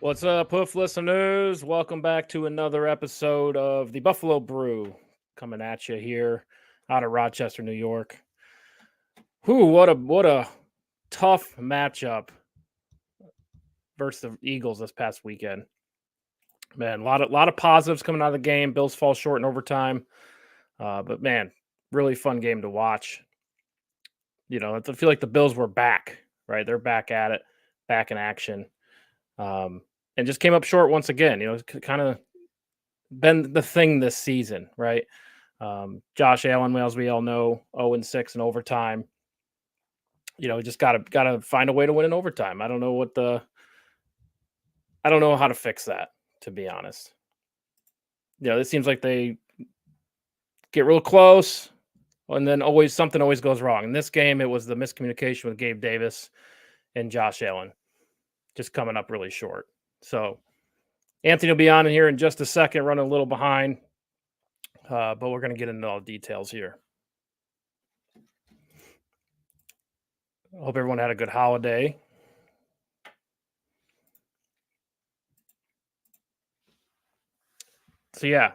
What's up, Hoof listeners? Welcome back to another episode of the Buffalo Brew, coming at you here out of Rochester, New York. What a tough matchup versus the Eagles this past weekend. Man, a lot of positives coming out of the game. Bills fall short in overtime, but man, really fun game to watch. You know, I feel like the Bills were back, right? They're back at it, back in action. And just came up short once again. You know, it's kind of been the thing this season, right? Josh Allen, as we all know, 0-6 in overtime. You know, just gotta find a way to win in overtime. I don't know how to fix that, to be honest. You know, it seems like they get real close, and then something always goes wrong. In this game, it was the miscommunication with Gabe Davis and Josh Allen, just coming up really short. So Anthony will be on in here in just a second, running a little behind, but we're going to get into all the details here. I hope everyone had a good holiday. So, yeah,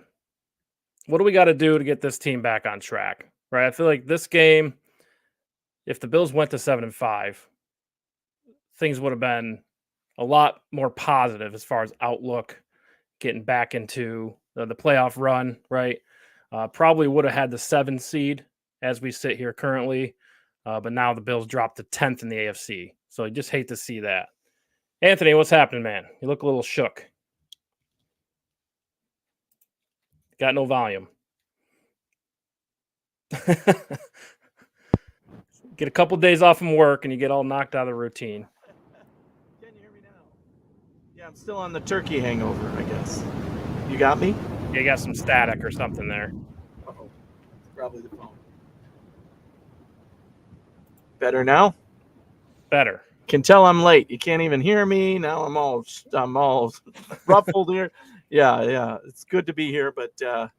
what do we got to do to get this team back on track, right? I feel like this game, if the Bills went to 7-5, things would have been a lot more positive as far as outlook, getting back into the playoff run, right? Probably would have had the 7 seed as we sit here currently, but now the Bills dropped to 10th in the AFC. So I just hate to see that. Anthony, what's happening, man? You look a little shook. Got no volume. Get a couple days off from work and you get all knocked out of the routine. Can you hear me now? Yeah, I'm still on the turkey hangover, I guess. You got me? Yeah, you got some static or something there. Uh-oh. It's probably the phone. Better now? Better. Can tell I'm late. You can't even hear me. Now I'm all ruffled here. Yeah. It's good to be here, but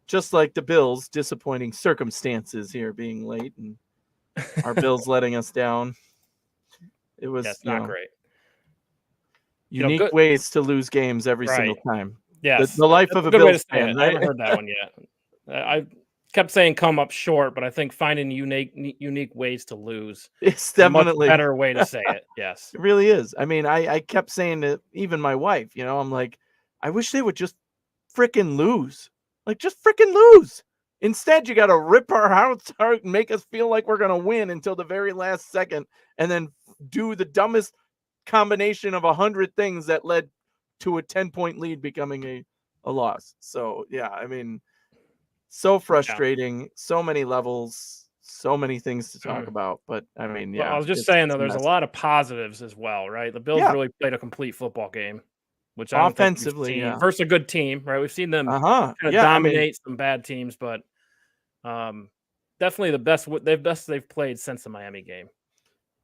just like the Bills, disappointing circumstances here being late and our Bills letting us down. It was not great. Unique ways to lose games every single time. Yes. The life of a Bills fan, right? I haven't heard that one yet. I kept saying come up short, but I think finding unique ways to lose it's definitely a much better way to say it. Yes. It really is. I mean, I kept saying to even my wife, you know, I'm like, I wish they would just freaking lose. Like, just freaking lose. Instead, you got to rip our hearts out and make us feel like we're going to win until the very last second and then do the dumbest combination of 100 things that led to a 10-point lead becoming a loss. So, yeah, I mean, so frustrating, so many levels, so many things to talk about. But, I mean, yeah. Well, I was just saying, though, there's a lot of positives as well, right? The Bills really played a complete football game, which I don't offensively, think we've seen versus a good team, right? We've seen them kind of dominate some bad teams, but definitely the best they've played since the Miami game.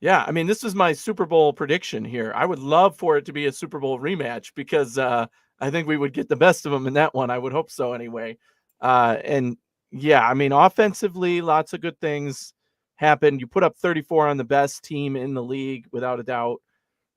Yeah, I mean, this is my Super Bowl prediction here. I would love for it to be a Super Bowl rematch because I think we would get the best of them in that one. I would hope so anyway. And yeah, I mean, offensively, lots of good things happened. You put up 34 on the best team in the league, without a doubt.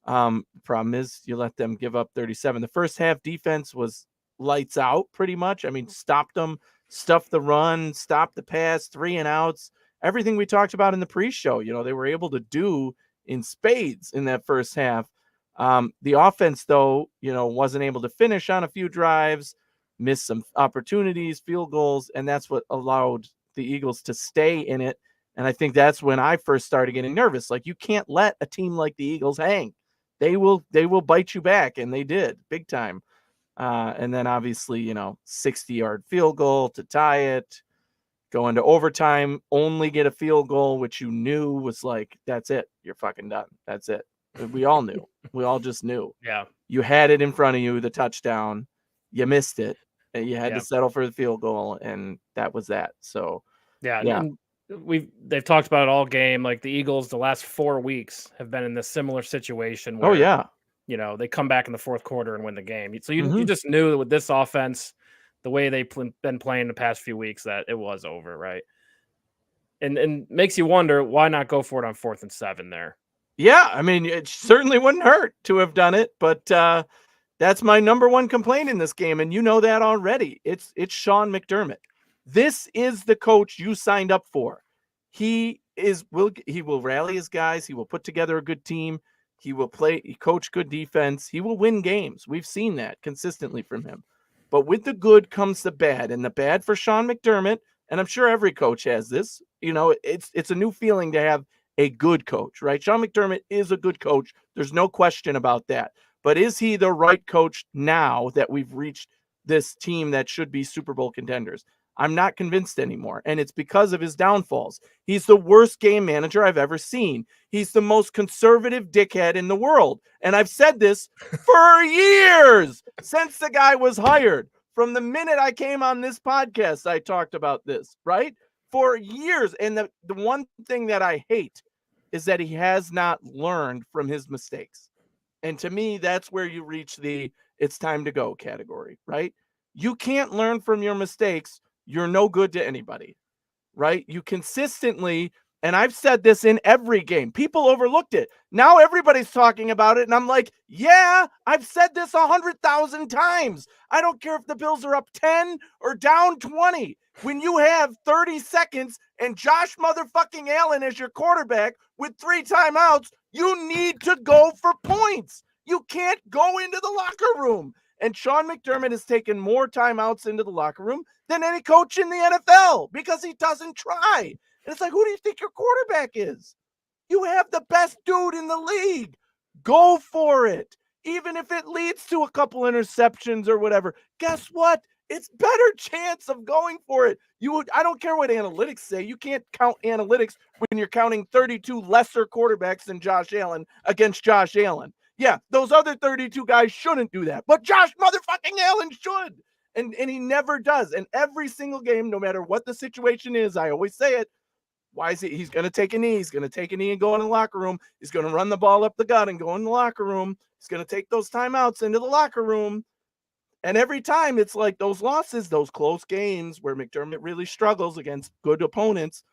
The problem is you let them give up 37. The first half defense was lights out pretty much. I mean, stopped them, stuffed the run, stopped the pass, 3 and outs. Everything we talked about in the pre-show, you know, they were able to do in spades in that first half. The offense, though, you know, wasn't able to finish on a few drives, missed some opportunities, field goals, and that's what allowed the Eagles to stay in it. And I think that's when I first started getting nervous. Like, you can't let a team like the Eagles hang. They will bite you back, and they did big time. And then obviously, you know, 60-yard field goal to tie it. Go into overtime, only get a field goal, which you knew was like, that's it. You're fucking done. That's it. We all knew. We all just knew. Yeah. You had it in front of you, the touchdown. You missed it. And you had to settle for the field goal, and that was that. So, yeah. And they've talked about it all game. Like, the Eagles, the last 4 weeks have been in this similar situation where, you know, they come back in the fourth quarter and win the game. So you just knew that with this offense, the way they've been playing the past few weeks, that it was over, right? And makes you wonder, why not go for it on 4th and 7 there? Yeah, I mean, it certainly wouldn't hurt to have done it, but that's my number one complaint in this game, and you know that already. It's Sean McDermott. This is the coach you signed up for. He will rally his guys. He will put together a good team. He will coach good defense. He will win games. We've seen that consistently from him. But with the good comes the bad, and the bad for Sean McDermott, and I'm sure every coach has this. You know, it's a new feeling to have a good coach, right? Sean McDermott is a good coach. There's no question about that. But is he the right coach now that we've reached this team that should be Super Bowl contenders? I'm not convinced anymore. And it's because of his downfalls. He's the worst game manager I've ever seen. He's the most conservative dickhead in the world. And I've said this for years since the guy was hired. From the minute I came on this podcast, I talked about this, right? For years. And the one thing that I hate is that he has not learned from his mistakes. And to me, that's where you reach the it's time to go category, right? You can't learn from your mistakes. You're no good to anybody, right? You consistently, and I've said this in every game, people overlooked it. Now everybody's talking about it. And I'm like, yeah, I've said this 100,000 times. I don't care if the Bills are up 10 or down 20. When you have 30 seconds and Josh motherfucking Allen as your quarterback with 3 timeouts, you need to go for points. You can't go into the locker room. And Sean McDermott has taken more timeouts into the locker room than any coach in the NFL because he doesn't try. And it's like, who do you think your quarterback is? You have the best dude in the league. Go for it. Even if it leads to a couple interceptions or whatever. Guess what? It's better chance of going for it. I don't care what analytics say. You can't count analytics when you're counting 32 lesser quarterbacks than Josh Allen against Josh Allen. Yeah, those other 32 guys shouldn't do that, but Josh motherfucking Allen should. And he never does. And every single game, no matter what the situation is, I always say it. Why is he's going to take a knee. He's going to take a knee and go in the locker room. He's going to run the ball up the gut and go in the locker room. He's going to take those timeouts into the locker room. And every time it's like those losses, those close games where McDermott really struggles against good opponents,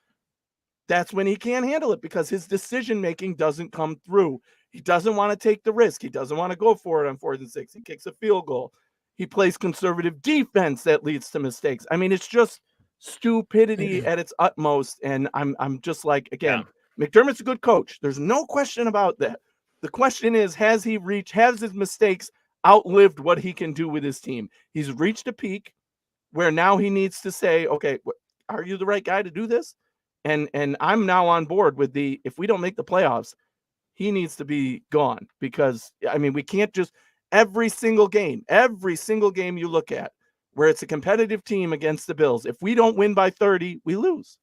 that's when he can't handle it because his decision-making doesn't come through. He doesn't want to take the risk. He doesn't want to go for it on 4th and 6. He kicks a field goal. He plays conservative defense that leads to mistakes. I mean, it's just stupidity at its utmost. And I'm just like, again, McDermott's a good coach. There's no question about that. The question is, has his mistakes outlived what he can do with his team? He's reached a peak where now he needs to say, okay, are you the right guy to do this? And I'm now on board with if we don't make the playoffs, he needs to be gone because, I mean, we can't just every single game you look at where it's a competitive team against the Bills, if we don't win by 30, we lose.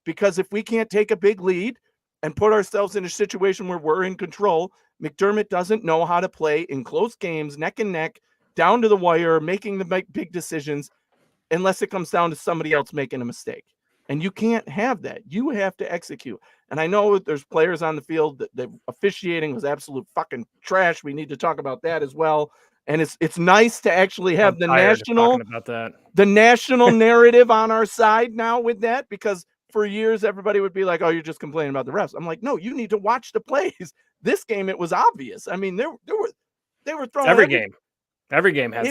Because if we can't take a big lead and put ourselves in a situation where we're in control, McDermott doesn't know how to play in close games, neck and neck, down to the wire, making the big decisions, unless it comes down to somebody else making a mistake. And you can't have that. You have to execute. And I know there's players on the field that the officiating was absolute fucking trash. We need to talk about that as well. And it's nice to actually have the national narrative on our side now with that, because for years everybody would be like, oh, you're just complaining about the refs. I'm like, no, you need to watch the plays. This game, it was obvious. I mean, they were throwing every game. Every game has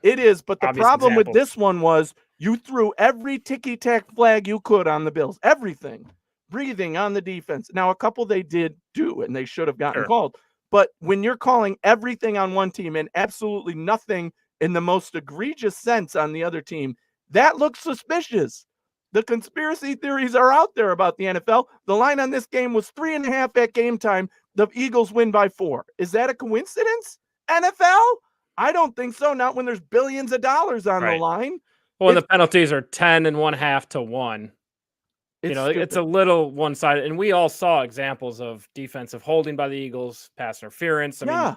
it is. But the problem with this one was you threw every ticky-tack flag you could on the Bills. Everything. Breathing on the defense. Now, a couple they did do, and they should have gotten called. But when you're calling everything on one team and absolutely nothing in the most egregious sense on the other team, that looks suspicious. The conspiracy theories are out there about the NFL. The line on this game was 3.5 at game time. The Eagles win by 4. Is that a coincidence? NFL? I don't think so. Not when there's billions of dollars on the line. Well, the penalties are 10.5 to 1. It's a little one-sided. And we all saw examples of defensive holding by the Eagles, pass interference. I mean,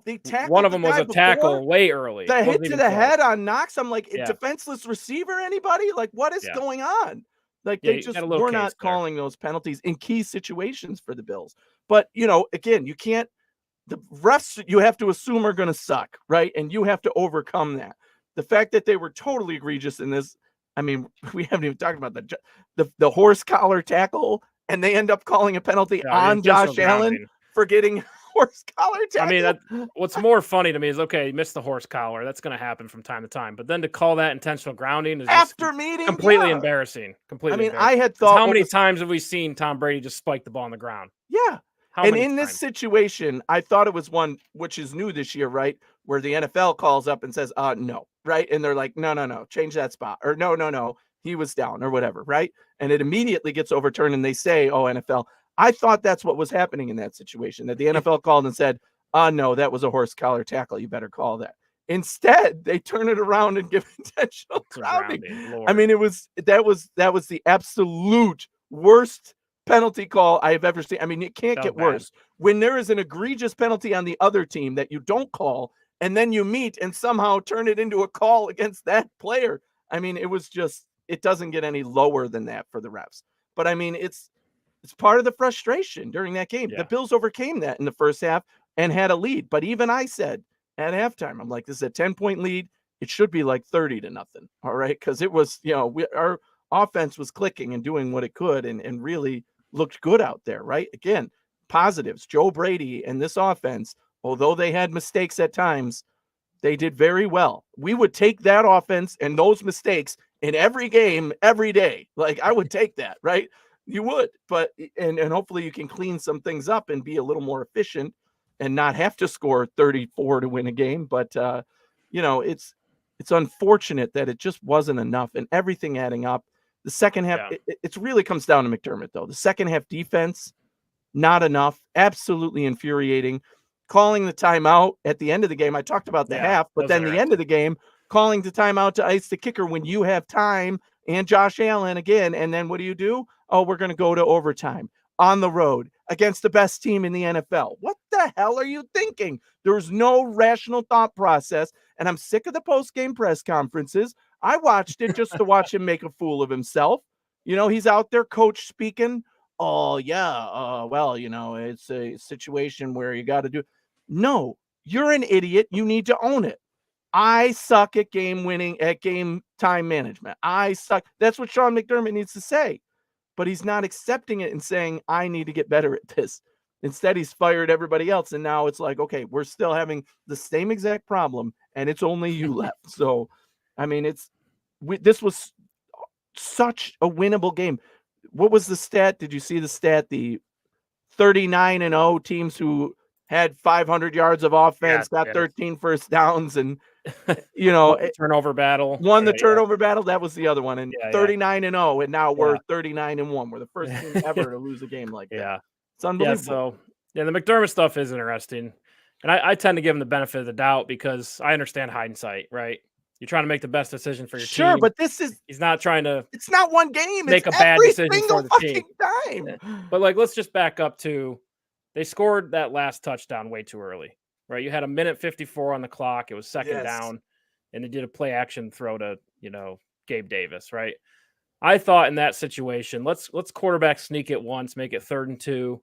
they tackled one of them was a tackle way early. The hit to the head on Knox. I'm like, defenseless receiver, anybody? Like, what is going on? Like, they just were not calling those penalties in key situations for the Bills. But, again, you can't. The refs, you have to assume, are going to suck, right? And you have to overcome that. The fact that they were totally egregious in this, I mean, we haven't even talked about the horse collar tackle and they end up calling a penalty No, on intentional Josh Allen grounding. for getting horse collar tackle. I mean, what's more funny to me is, okay, you missed the horse collar. That's going to happen from time to time. But then to call that intentional grounding is just After meeting, completely embarrassing. Completely embarrassing. I had 'Cause thought how many times have we seen Tom Brady just spike the ball on the ground? Yeah. How And many in this times? situation, I thought it was one which is new this year, right? Where the NFL calls up and says, no, right? And they're like, no, change that spot. Or no, he was down or whatever, right? And it immediately gets overturned and they say, oh, NFL. I thought that's what was happening in that situation, that the NFL called and said, no, that was a horse collar tackle. You better call that. Instead, they turn it around and give intentional grounding. I mean, that was the absolute worst penalty call I have ever seen. I mean, it can't get worse. When there is an egregious penalty on the other team that you don't call, and then you meet and somehow turn it into a call against that player. I mean, it doesn't get any lower than that for the refs. But I mean, it's part of the frustration during that game. Yeah. The Bills overcame that in the first half and had a lead. But even I said at halftime, I'm like, this is a 10-point lead. It should be like 30-0. All right. Because it was, our offense was clicking and doing what it could and really looked good out there. Right. Again, positives. Joe Brady and this offense, although they had mistakes at times, they did very well. We would take that offense and those mistakes in every game, every day. Like, I would take that, right? You would, but and hopefully you can clean some things up and be a little more efficient and not have to score 34 to win a game. But it's unfortunate that it just wasn't enough and everything adding up. The second half, it really comes down to McDermott, though. The second half defense, not enough. Absolutely infuriating. Calling the timeout at the end of the game. I talked about the half, but then the end of the game, calling the timeout to ice the kicker when you have time and Josh Allen again. And then what do? Oh, we're going to go to overtime on the road against the best team in the NFL. What the hell are you thinking? There's no rational thought process. And I'm sick of the post-game press conferences. I watched it just to watch him make a fool of himself. He's out there, coach speaking. Oh, yeah. Well, it's a situation where you got to do. No, you're an idiot. You need to own it. I suck at game time management. I suck. That's what Sean McDermott needs to say. But he's not accepting it and saying, I need to get better at this. Instead, he's fired everybody else. And now it's like, okay, we're still having the same exact problem and it's only you left. So, I mean, this was such a winnable game. What was the stat? Did you see the stat? The 39-0 teams who had 500 yards of offense, got 13 first downs, and turnover battle. Won the turnover battle. That was the other one. And 39-0, and now we're 39-1. We're the first team ever to lose a game like that. It's unbelievable. The McDermott stuff is interesting. And I tend to give him the benefit of the doubt because I understand hindsight, right? You're trying to make the best decision for your team. Sure, but he's not trying to. It's not one game. Make it's a bad decision for the team. Time. But let's just back up to, they scored that last touchdown way too early, right? You had 1:54 on the clock. It was second down, and they did a play action throw to Gabe Davis, right? I thought in that situation, let's quarterback sneak it once, make it 3rd and 2,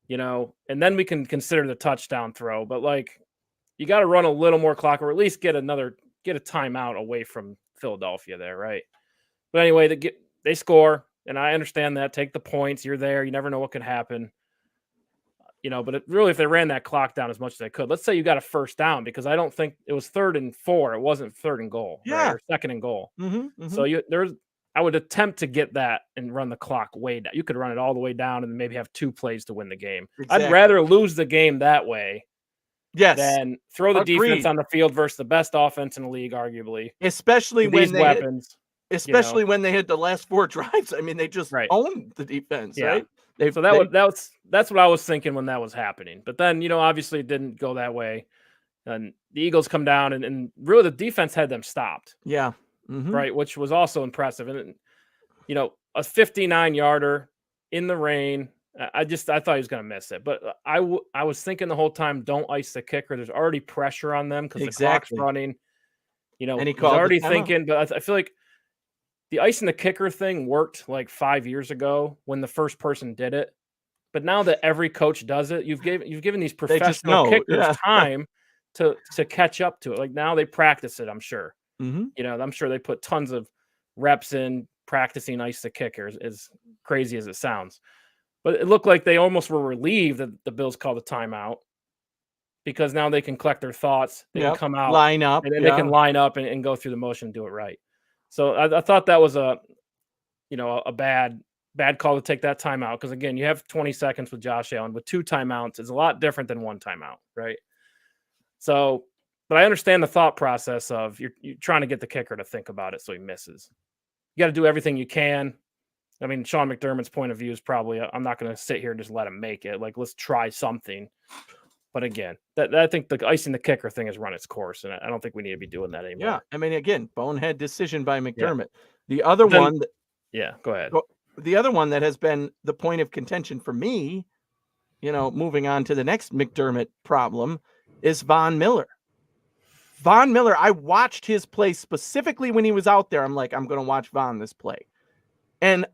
and then we can consider the touchdown throw. But you got to run a little more clock, or at least get a timeout away from Philadelphia there, right? But anyway, they score, and I understand that. Take the points. You're there. You never know what could happen. But really, if they ran that clock down as much as they could, let's say you got a first down, because I don't think it was 3rd and 4. It wasn't 3rd and goal, right? Or 2nd and goal. Mm-hmm. So I would attempt to get that and run the clock way down. You could run it all the way down and maybe have 2 plays to win the game. Exactly. I'd rather lose the game that way. Yes. Than throw the defense on the field versus the best offense in the league, arguably. Especially when they weapons. Especially when they hit the last 4 drives. I mean, they just owned the defense, right? So that's what I was thinking when that was happening. But then, obviously it didn't go that way. And the Eagles come down and really the defense had them stopped. Yeah. Mm-hmm. Right, which was also impressive. And a 59-yarder in the rain. I thought he was going to miss it. But I was thinking the whole time, don't ice the kicker. There's already pressure on them because the clock's running. And he's already thinking, but I feel like the icing the kicker thing worked 5 years ago when the first person did it. But now that every coach does it, you've given these professional kickers time to catch up to it. Now they practice it, I'm sure. Mm-hmm. I'm sure they put tons of reps in practicing ice the kickers, as crazy as it sounds. But it looked like they almost were relieved that the Bills called a timeout because now they can collect their thoughts. They can come out, line up, and they can line up and go through the motion and do it right. So I thought that was a bad call to take that timeout because, again, you have 20 seconds with Josh Allen. With 2 timeouts, it's a lot different than 1 timeout, right? So, but I understand the thought process of you're trying to get the kicker to think about it so he misses. You got to do everything you can. I mean, Sean McDermott's point of view is probably, I'm not going to sit here and just let him make it. Like, let's try something. But again, I think the icing the kicker thing has run its course, and I don't think we need to be doing that anymore. Yeah, I mean, again, bonehead decision by McDermott. Yeah. The other one, go ahead. The other one that has been the point of contention for me, moving on to the next McDermott problem, is Von Miller. Von Miller, I watched his play specifically when he was out there. I'm like, I'm going to watch Von this play. And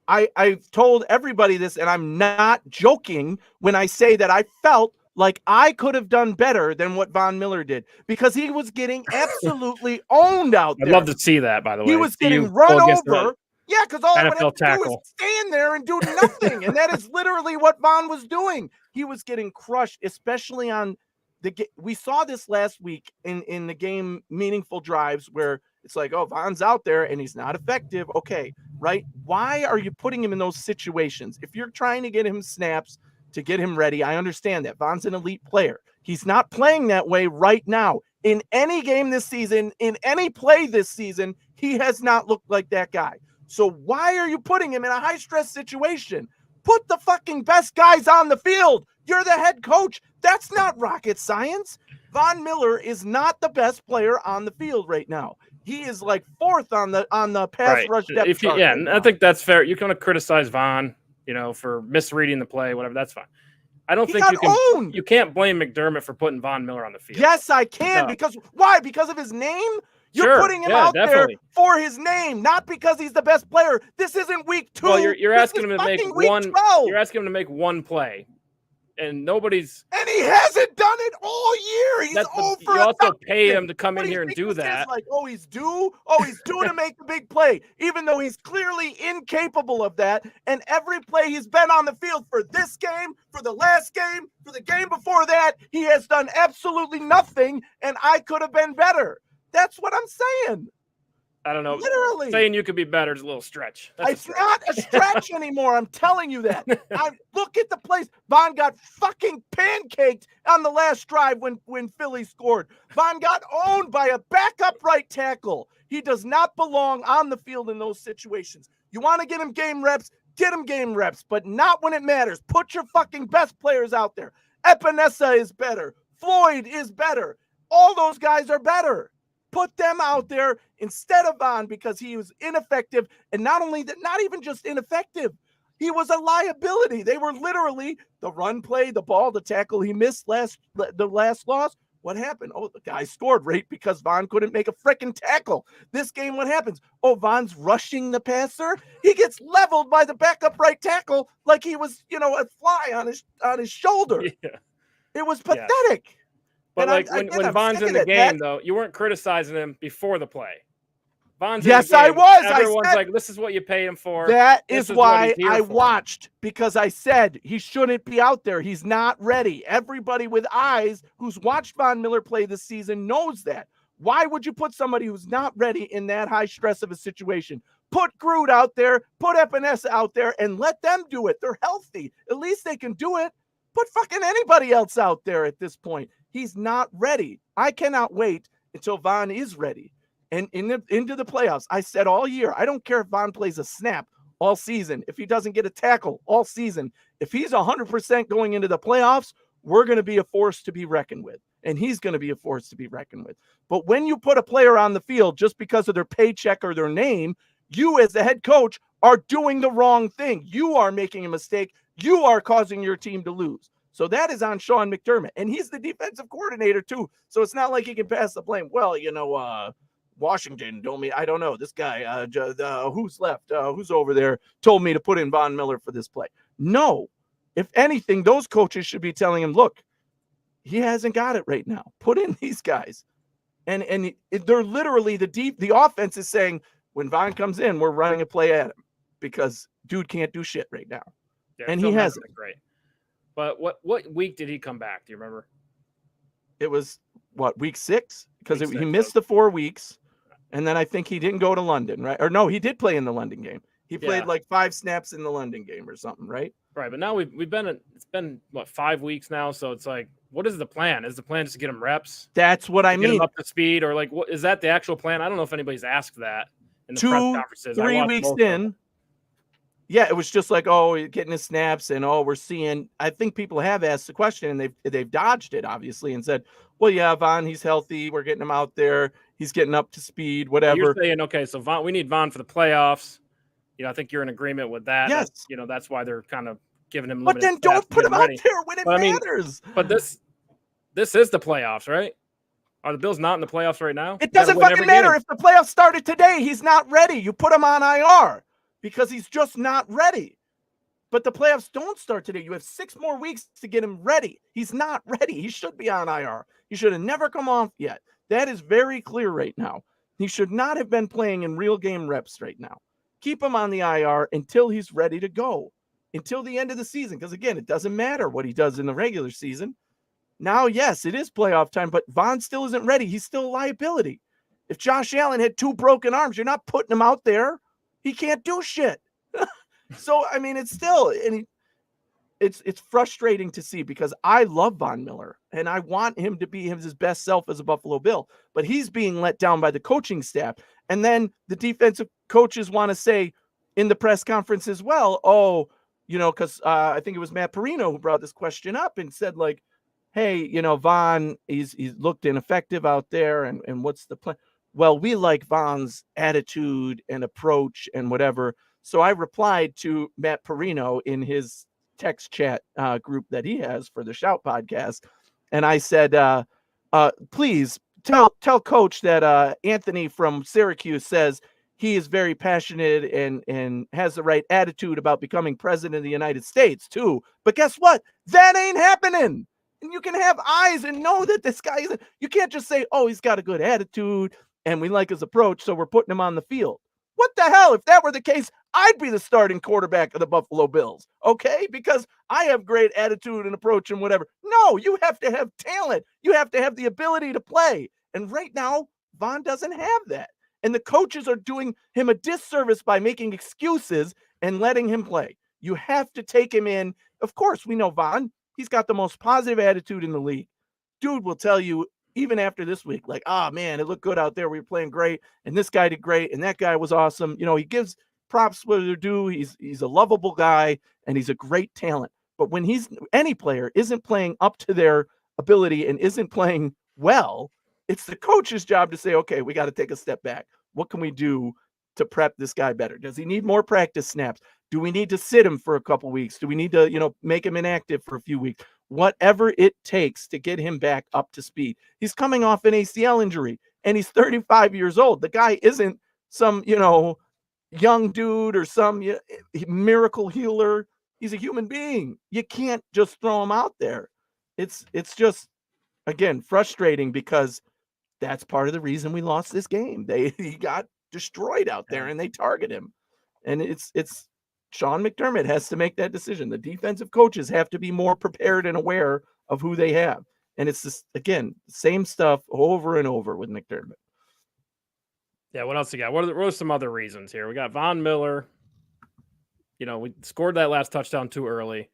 I've told everybody this, and I'm not joking when I say that I felt like I could have done better than what Von Miller did because he was getting absolutely owned out there. I'd love to see that, by the way. He was getting run over. Yeah, because all I would have to do is stand there and do nothing. And that is literally what Von was doing. He was getting crushed, especially on we saw this last week in the game meaningful drives where it's like, oh, Von's out there and he's not effective. Okay, right? Why are you putting him in those situations? If you're trying to get him snaps to get him ready, I understand that. Von's an elite player. He's not playing that way right now. In any game this season, in any play this season, he has not looked like that guy. So why are you putting him in a high-stress situation? Put the fucking best guys on the field. You're the head coach. That's not rocket science. Von Miller is not the best player on the field right now. He is like 4th on the pass rush depth chart. Yeah, right, I think that's fair. You're going to criticize Von, for misreading the play, whatever. That's fine. I don't think you can't blame McDermott for putting Von Miller on the field. Yes, I can. Because why? Because of his name? You're putting him out there for his name, not because he's the best player. This isn't week 2. Well, you're asking him to make one. 12. You're asking him to make one play, and nobody's. And he hasn't done it all year. He's over. You also pay him to come in here and do that. Like, he's due. He's due to make the big play, even though he's clearly incapable of that. And every play he's been on the field for this game, for the last game, for the game before that, he has done absolutely nothing. And I could have been better. That's what I'm saying. I don't know. Literally. Saying you could be better is a little stretch. It's not a stretch anymore. I'm telling you that. Look at the plays. Von got fucking pancaked on the last drive when Philly scored. Von got owned by a backup right tackle. He does not belong on the field in those situations. You want to get him game reps, but not when it matters. Put your fucking best players out there. Epinesa is better. Floyd is better. All those guys are better. Put them out there instead of Von because he was ineffective. And not only that, not even just ineffective, he was a liability. They were literally the run play, the ball, the tackle he missed the last loss. What happened? Oh, the guy scored right because Von couldn't make a freaking tackle. This game, what happens? Oh, Von's rushing the passer. He gets leveled by the backup right tackle like he was, a fly on his shoulder. Yeah. It was pathetic. Yeah. But when Von's in the game, though, you weren't criticizing him before the play. Von's yes, in the game. I was. Everyone's like, this is what you pay him for. That is why I watched, because I said he shouldn't be out there. He's not ready. Everybody with eyes who's watched Von Miller play this season knows that. Why would you put somebody who's not ready in that high stress of a situation? Put Groot out there, put Epinesa out there, and let them do it. They're healthy. At least they can do it. Put fucking anybody else out there at this point. He's not ready. I cannot wait until Von is ready and into the playoffs. I said all year, I don't care if Von plays a snap all season, if he doesn't get a tackle all season. If he's 100% going into the playoffs, we're going to be a force to be reckoned with, and he's going to be a force to be reckoned with. But when you put a player on the field just because of their paycheck or their name, you as the head coach are doing the wrong thing. You are making a mistake. You are causing your team to lose. So that is on Sean McDermott, and he's the defensive coordinator too. So it's not like he can pass the blame. Well, Washington told me, I don't know, this guy, who's left, who's over there, told me to put in Von Miller for this play. No, if anything, those coaches should be telling him, look, he hasn't got it right now. Put in these guys. And they're literally the offense is saying, when Von comes in, we're running a play at him because dude can't do shit right now. Yeah, and film he has. hasn't been great. But what week did he come back? Do you remember? It was what, week 6? Because Week he 6, missed the 4 weeks, and then I think he didn't go to London, right? Or no, he did play in the London game. He played like 5 snaps in the London game or something, right? Right, but now we've been it's been what, 5 weeks now, so it's like, what is the plan? Is the plan just to get him reps? That's what I Get him mean. up to speed, or like, what is that the actual plan? I don't know if anybody's asked that in the press 2, conferences. 3 weeks in. Yeah, it was just like, oh, getting his snaps, and we're seeing. I think people have asked the question, and they've dodged it, obviously, and said, well, yeah, Von, he's healthy. We're getting him out there. He's getting up to speed, whatever. You're saying, okay, so Von, we need Von for the playoffs. I think you're in agreement with that. Yes. That's why they're kind of giving him. But then don't put him out there when it matters. But this is the playoffs, right? Are the Bills not in the playoffs right now? It doesn't fucking matter. If the playoffs started today, he's not ready. You put him on IR because he's just not ready. But the playoffs don't start today. You have 6 more weeks to get him ready. He's not ready. He should be on IR. He should have never come off yet. That is very clear right now. He should not have been playing in real game reps right now. Keep him on the IR until he's ready to go, until the end of the season. Because, again, it doesn't matter what he does in the regular season. Now, yes, it is playoff time, but Von still isn't ready. He's still a liability. If Josh Allen had 2 broken arms, you're not putting him out there. He can't do shit. So, I mean, it's still, and it's frustrating to see because I love Von Miller and I want him to be his best self as a Buffalo Bill, but he's being let down by the coaching staff. And then the defensive coaches want to say in the press conference as well, because I think it was Matt Perino who brought this question up and said, like, hey, Von, he's looked ineffective out there, and what's the plan? Well, we like Von's attitude and approach and whatever. So I replied to Matt Perino in his text chat group that he has for the Shout podcast. And I said, please tell Coach that Anthony from Syracuse says he is very passionate and has the right attitude about becoming president of the United States too. But guess what? That ain't happening. And you can have eyes and know that this guy isn't. You can't just say, oh, he's got a good attitude and we like his approach, so we're putting him on the field. What the hell? If that were the case, I'd be the starting quarterback of the Buffalo Bills, okay? Because I have great attitude and approach and whatever. No, you have to have talent. You have to have the ability to play. And right now, Von doesn't have that. And the coaches are doing him a disservice by making excuses and letting him play. You have to take him in. Of course, we know Von. He's got the most positive attitude in the league. Dude will tell you, even after this week, like, man, it looked good out there. We were playing great, and this guy did great, and that guy was awesome. He gives props where they're due. He's a lovable guy, and he's a great talent. But when any player isn't playing up to their ability and isn't playing well, it's the coach's job to say, okay, we got to take a step back. What can we do to prep this guy better? Does he need more practice snaps? Do we need to sit him for a couple weeks? Do we need to, make him inactive for a few weeks? Whatever it takes to get him back up to speed. He's coming off an ACL injury and he's 35 years old. The guy isn't some, young dude or some miracle healer. He's a human being. You can't just throw him out there. It's just, again, frustrating because that's part of the reason we lost this game. He got destroyed out there and they target him. And it's Sean McDermott has to make that decision. The defensive coaches have to be more prepared and aware of who they have. And it's this, again, same stuff over and over with McDermott. Yeah, what else you got? What are some other reasons here? We got Von Miller. We scored that last touchdown too early.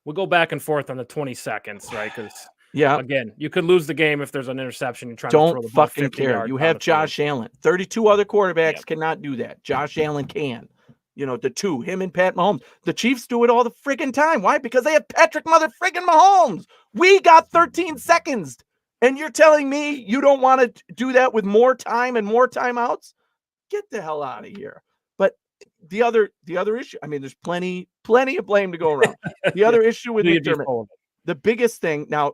We'll go back and forth on the 20 seconds, right? Because, again, you could lose the game if there's an interception. You're trying to throw the ball 50 fucking care. yards. You have Josh Allen. 32 other quarterbacks cannot do that. Josh Allen can. The two, him and Pat Mahomes. The Chiefs do it all the friggin' time. Why? Because they have Patrick mother friggin' Mahomes. We got 13 seconds. And you're telling me you don't want to do that with more time and more timeouts? Get the hell out of here. But the other issue, I mean, there's plenty of blame to go around. The other issue with McDermott, the biggest thing, now,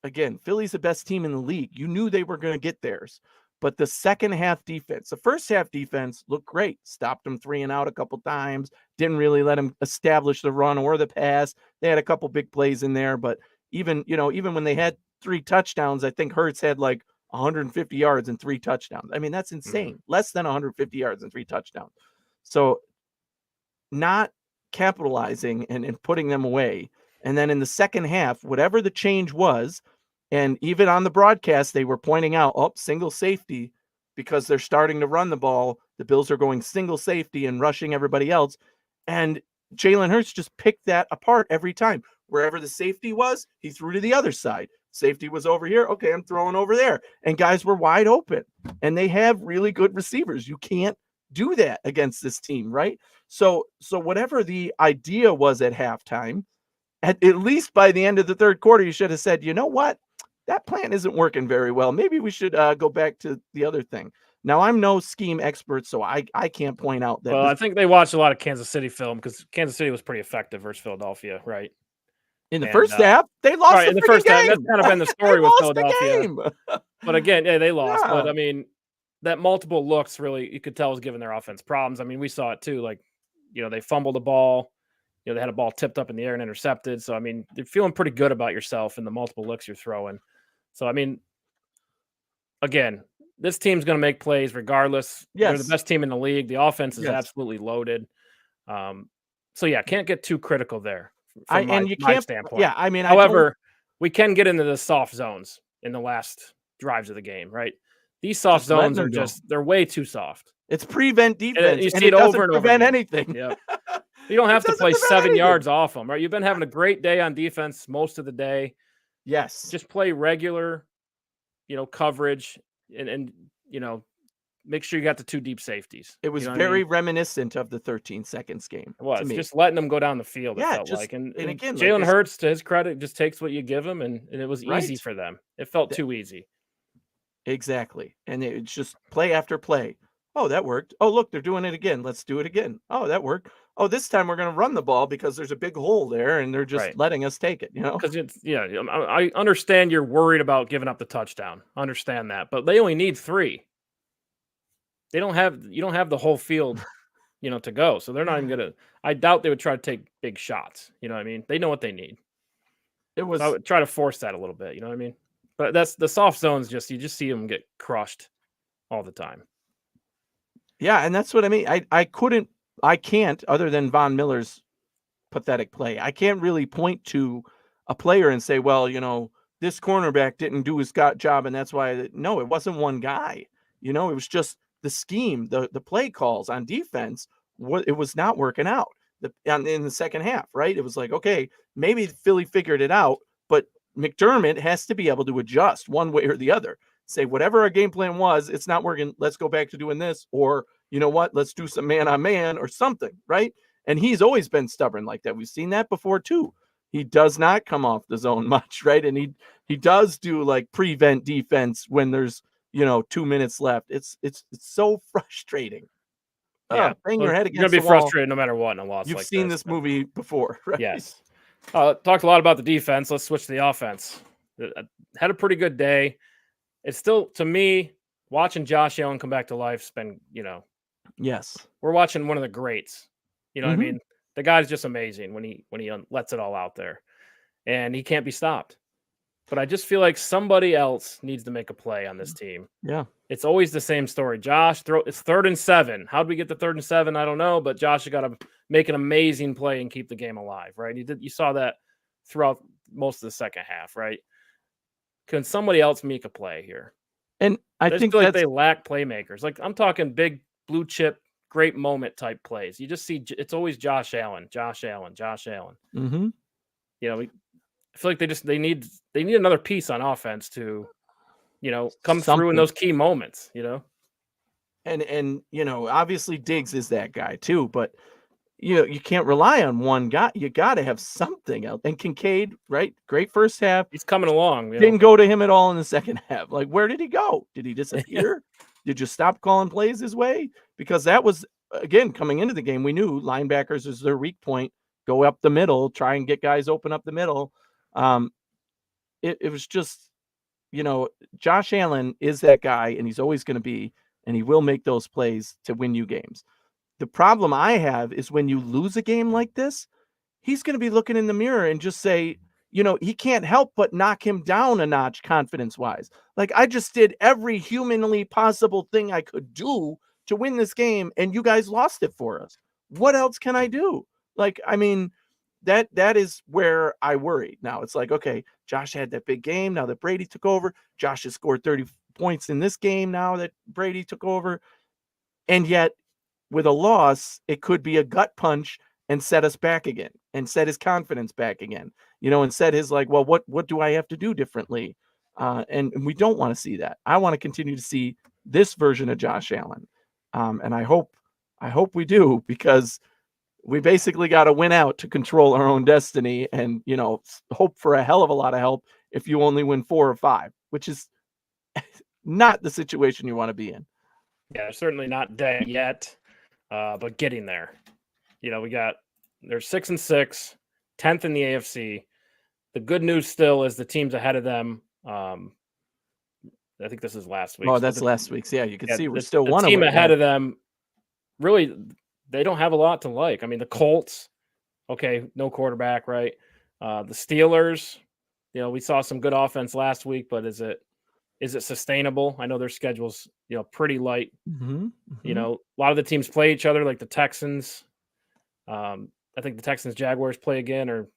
again, Philly's the best team in the league. You knew they were going to get theirs. But the second half defense, the first half defense looked great. Stopped them 3 and out a couple times. Didn't really let them establish the run or the pass. They had a couple big plays in there. But even when they had 3 touchdowns, I think Hurts had like 150 yards and 3 touchdowns. I mean, that's insane. Less than 150 yards and 3 touchdowns. So not capitalizing and putting them away. And then in the second half, whatever the change was, and even on the broadcast, they were pointing out, single safety, because they're starting to run the ball. The Bills are going single safety and rushing everybody else. And Jalen Hurts just picked that apart every time. Wherever the safety was, he threw to the other side. Safety was over here. Okay, I'm throwing over there. And guys were wide open. And they have really good receivers. You can't do that against this team, right? So whatever the idea was at halftime, at least by the end of the third quarter, you should have said, you know what? That plan isn't working very well. Maybe we should go back to the other thing. Now, I'm no scheme expert, so I can't point out that. Well, I think they watched a lot of Kansas City film because Kansas City was pretty effective versus Philadelphia, right? In the first half, they lost right, in the first game. half. That's kind of been the story with Philadelphia. But again, yeah, they lost. Yeah. But I mean, that multiple looks really, you could tell was giving their offense problems. I mean, we saw it too. Like, they fumbled the ball. They had a ball tipped up in the air and intercepted. So, I mean, you're feeling pretty good about yourself and the multiple looks you're throwing. So, I mean, again, this team's going to make plays regardless. Yes. They're the best team in the league. The offense is absolutely loaded. So, yeah, can't get too critical there from my standpoint. Yeah, I mean, however, we can get into the soft zones in the last drives of the game, right? These soft zones are they're way too soft. It's prevent defense. You see it over and over again. Prevent anything. Yeah. You don't have to play 7 yards off them, right? You've been having a great day on defense most of the day. Yes. Just play regular, coverage and make sure you got the 2 deep safeties. It was very reminiscent of the 13 seconds game. It was just letting them go down the field. It felt like, and again, Jalen Hurts, to his credit, just takes what you give him, and it was easy for them. It felt too easy. Exactly, and it's just play after play. Oh, that worked. Oh, look, they're doing it again. Let's do it again. Oh, that worked. Oh, this time we're going to run the ball because there's a big hole there, and they're just letting us take it. Because I understand you're worried about giving up the touchdown. I understand that, but they only need 3. You don't have the whole field, to go. So they're not even gonna. I doubt they would try to take big shots. You know what I mean? They know what they need. So I would try to force that a little bit. You know what I mean? But that's the soft zones. You just see them get crushed all the time. Yeah, and that's what I mean. I can't, other than Von Miller's pathetic play, I can't really point to a player and say, well, this cornerback didn't do his job, and that's why. No, it wasn't one guy. It was just the scheme, the play calls on defense. It was not working out in the second half, right? It was like, okay, maybe Philly figured it out, but McDermott has to be able to adjust one way or the other. Say, whatever our game plan was, it's not working. Let's go back to doing this. Or, you know what? Let's do some man-on-man or something, right? And he's always been stubborn like that. We've seen that before, too. He does not come off the zone much, right? And he does do, like, prevent defense when there's, 2 minutes left. It's so frustrating. Yeah, bang your head against you're gonna be the wall. Frustrated no matter what in a loss. You've seen this movie before, right? Yes. Talked a lot about the defense. Let's switch to the offense. Had a pretty good day. It's still, to me, watching Josh Allen come back to life's been, Yes, we're watching one of the greats. You know what I mean? The guy's just amazing when he lets it all out there, and he can't be stopped. But I just feel like somebody else needs to make a play on this team. Yeah. It's always the same story. Josh, it's 3rd and 7. How'd we get to 3rd and 7? I don't know, but Josh has got to make an amazing play and keep the game alive, right? You saw that throughout most of the second half, right? Can somebody else make a play here? And I think like they lack playmakers. Like, I'm talking big blue chip, great moment type plays. You just see it's always Josh Allen. Mm-hmm. I feel like they need another piece on offense to, come through in those key moments, And obviously Diggs is that guy too, but you can't rely on one guy. You got to have something else. And Kincaid, right? Great first half. He's coming along. Didn't go to him at all in the second half. Like, where did he go? Did he disappear? Did you stop calling plays his way? Because that was, again, coming into the game, we knew linebackers is their weak point. Go up the middle, try and get guys open up the middle. It was just, Josh Allen is that guy, and he's always going to be, and he will make those plays to win you games. The problem I have is when you lose a game like this, he's going to be looking in the mirror and just say, he can't help but knock him down a notch confidence-wise. Like, I just did every humanly possible thing I could do to win this game, and you guys lost it for us. What else can I do? Like, I mean, that is where I worry. Now it's like, okay, Josh had that big game. Now that Brady took over, Josh has scored 30 points in this game now that Brady took over. And yet with a loss, it could be a gut punch and set us back again and set his confidence back again, and set his like, well, what do I have to do differently? And we don't want to see that. I want to continue to see this version of Josh Allen. And I hope we do, because we basically got to win out to control our own destiny, and, hope for a hell of a lot of help if you only win 4 or 5, which is not the situation you want to be in. Yeah, certainly not dead yet, but getting there. They're 6-6, 10th in the AFC. The good news still is the teams ahead of them. I think this is last week. Oh, that's last week's. Yeah, you can see we're still one team ahead of them. Really, they don't have a lot to like. I mean, the Colts, okay, no quarterback, right? The Steelers, we saw some good offense last week, but is it sustainable? I know their schedule's, pretty light. Mm-hmm. A lot of the teams play each other, like the Texans. I think the Texans Jaguars play again, or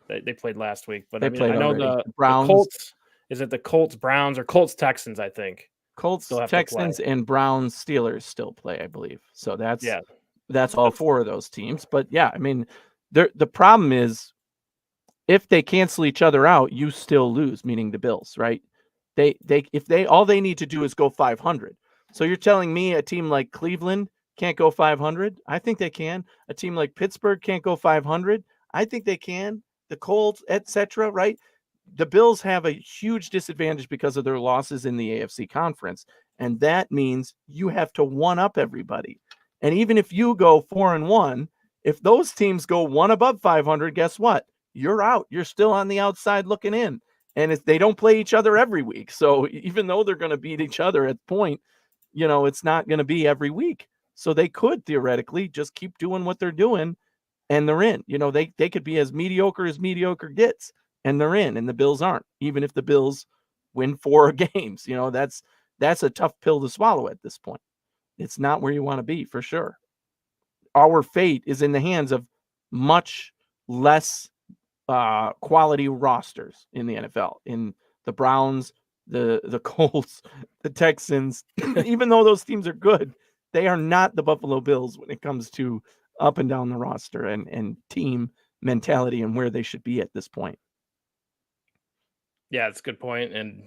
they played last week. But I know the Browns. The Colts, is it the Colts Browns or Colts Texans? I think Colts Texans and Browns Steelers still play, I believe. So that's all 4 of those teams. But yeah, I mean, the problem is if they cancel each other out, you still lose, meaning the Bills, right? All they need to do is go 500. So you're telling me a team like Cleveland can't go 500? I think they can. A team like Pittsburgh can't go 500? I think they can. The Colts, etc., right? The Bills have a huge disadvantage because of their losses in the AFC conference. And that means you have to one up everybody. And even if you go 4-1, if those teams go one above 500, guess what? You're out. You're still on the outside looking in. And if they don't play each other every week. So even though they're going to beat each other at point, it's not going to be every week. So they could theoretically just keep doing what they're doing and they're in. They could be as mediocre gets and they're in, and the Bills aren't. Even if the Bills win 4 games, that's a tough pill to swallow at this point. It's not where you want to be, for sure. Our fate is in the hands of much less quality rosters in the NFL, in the Browns, the Colts, the Texans. Even though those teams are good, they are not the Buffalo Bills when it comes to up and down the roster and team mentality and where they should be at this point. Yeah, that's a good point. And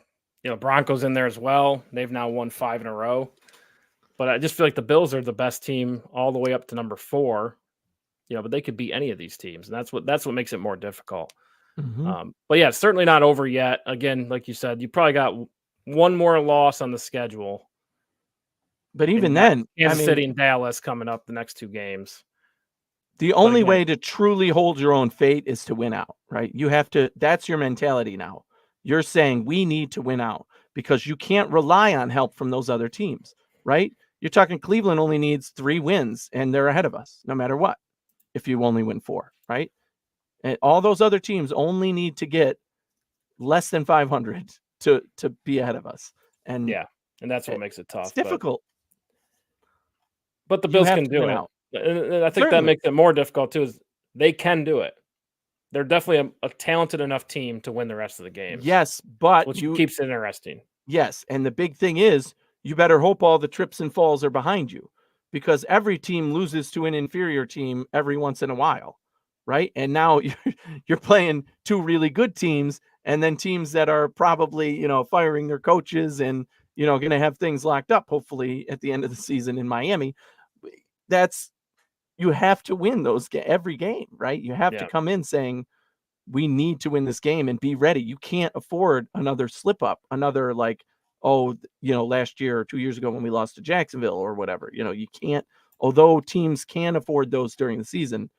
Broncos in there as well. They've now won 5 in a row. But I just feel like the Bills are the best team all the way up to number 4. But they could beat any of these teams, and that's what makes it more difficult. Mm-hmm. But yeah, it's certainly not over yet. Again, like you said, you probably got one more loss on the schedule. But even then, Kansas City and Dallas coming up the next 2 games. The only way to truly hold your own fate is to win out, right? You have to. That's your mentality now. You're saying we need to win out because you can't rely on help from those other teams, right? You're talking Cleveland only needs 3 wins and they're ahead of us no matter what. If you only win 4, right? And all those other teams only need to get less than 500 to be ahead of us. And yeah, and that's what makes it tough. It's difficult. But the Bills can do it. And I think that makes it more difficult too, is they can do it. They're definitely a talented enough team to win the rest of the games. Yes, but which keeps it interesting. Yes, and the big thing is you better hope all the trips and falls are behind you, because every team loses to an inferior team every once in a while, right? And now you're playing 2 really good teams and then teams that are probably, firing their coaches and, going to have things locked up, hopefully at the end of the season in Miami. You have to win every game, right? You have to come in saying, we need to win this game and be ready. You can't afford another slip up, another last year or 2 years ago when we lost to Jacksonville or whatever. You can't, although teams can afford those during the season,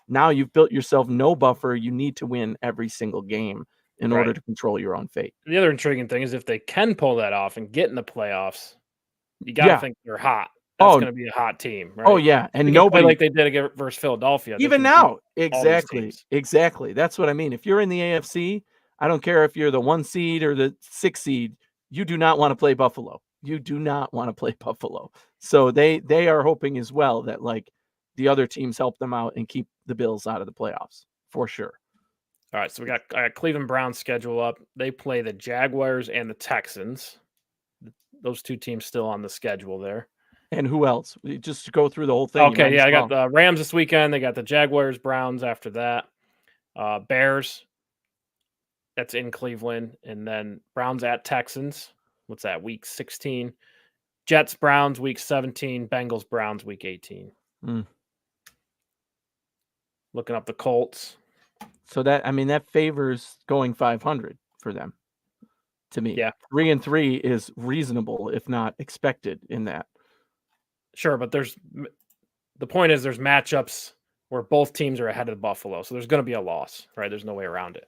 now you've built yourself no buffer. You need to win every single game in order to control your own fate. The other intriguing thing is if they can pull that off and get in the playoffs, you got to think they're hot. That's going to be a hot team, right? Oh, yeah. And nobody like they did versus Philadelphia. Even now. Exactly. That's what I mean. If you're in the AFC, I don't care if you're the 1 seed or the 6 seed, you do not want to play Buffalo. So they are hoping as well that the other teams help them out and keep the Bills out of the playoffs for sure. All right, so we got Cleveland Browns schedule up. They play the Jaguars and the Texans. Those two teams still on the schedule there. And who else? Just to go through the whole thing. Okay, yeah, I got the Rams this weekend. They got the Jaguars, Browns after that. Bears, that's in Cleveland. And then Browns at Texans. What's that, week 16? Jets, Browns, week 17. Bengals, Browns, week 18. Looking up the Colts. So that favors going 500 for them. To me, yeah, 3-3 is reasonable, if not expected, in that. Sure, but the point is there's matchups where both teams are ahead of Buffalo, so there's going to be a loss, right? There's no way around it.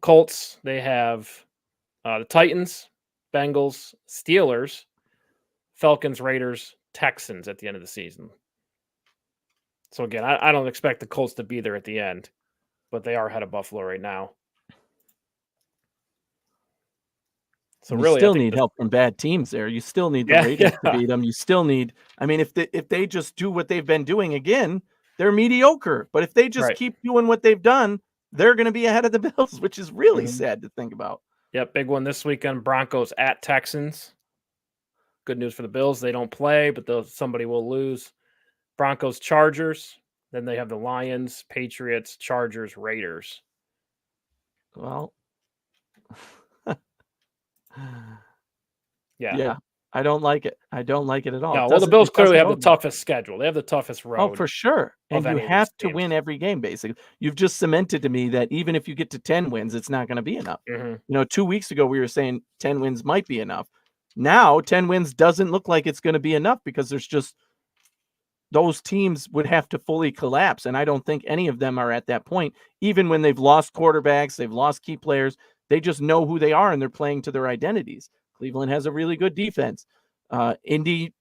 Colts, they have the Titans, Bengals, Steelers, Falcons, Raiders, Texans at the end of the season. So again, I don't expect the Colts to be there at the end, but they are ahead of Buffalo right now. So really, still need help from bad teams there. You still need the Raiders to beat them. You still need. I mean, if they just do what they've been doing again, they're mediocre. But if they just keep doing what they've done, they're going to be ahead of the Bills, which is really sad to think about. Yep, big one this weekend. Broncos at Texans. Good news for the Bills. They don't play, but somebody will lose. Broncos, Chargers. Then they have the Lions, Patriots, Chargers, Raiders. Well. Yeah. I don't like it. I don't like it at all. No, well, the Bills clearly have the toughest schedule. They have the toughest road. Oh, for sure. And you have to win every game, basically. You've just cemented to me that even if you get to 10 wins, it's not going to be enough. 2 weeks ago, we were saying 10 wins might be enough. Now, 10 wins doesn't look like it's going to be enough because there's just those teams would have to fully collapse. And I don't think any of them are at that point. Even when they've lost quarterbacks, they've lost key players, they just know who they are and they're playing to their identities. Cleveland has a really good defense. Indy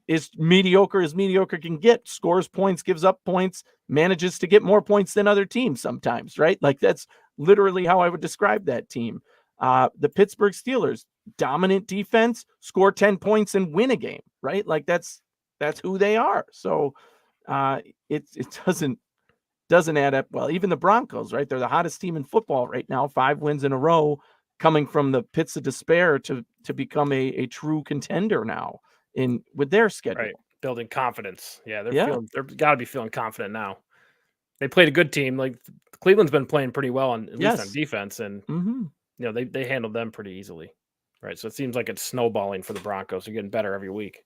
is mediocre as mediocre can get, scores points, gives up points, manages to get more points than other teams sometimes, right? Like that's literally how I would describe that team. The Pittsburgh Steelers, dominant defense, score 10 points and win a game, right? Like that's who they are. So it doesn't add up well. Even the Broncos, right? They're the hottest team in football right now, 5 wins in a row, coming from the pits of despair to become a true contender now with their schedule. Right. Building confidence. Yeah, they're got to be feeling confident now. They played a good team. Like Cleveland's been playing pretty well at least on defense, and they handled them pretty easily. Right. So it seems like it's snowballing for the Broncos. They're getting better every week.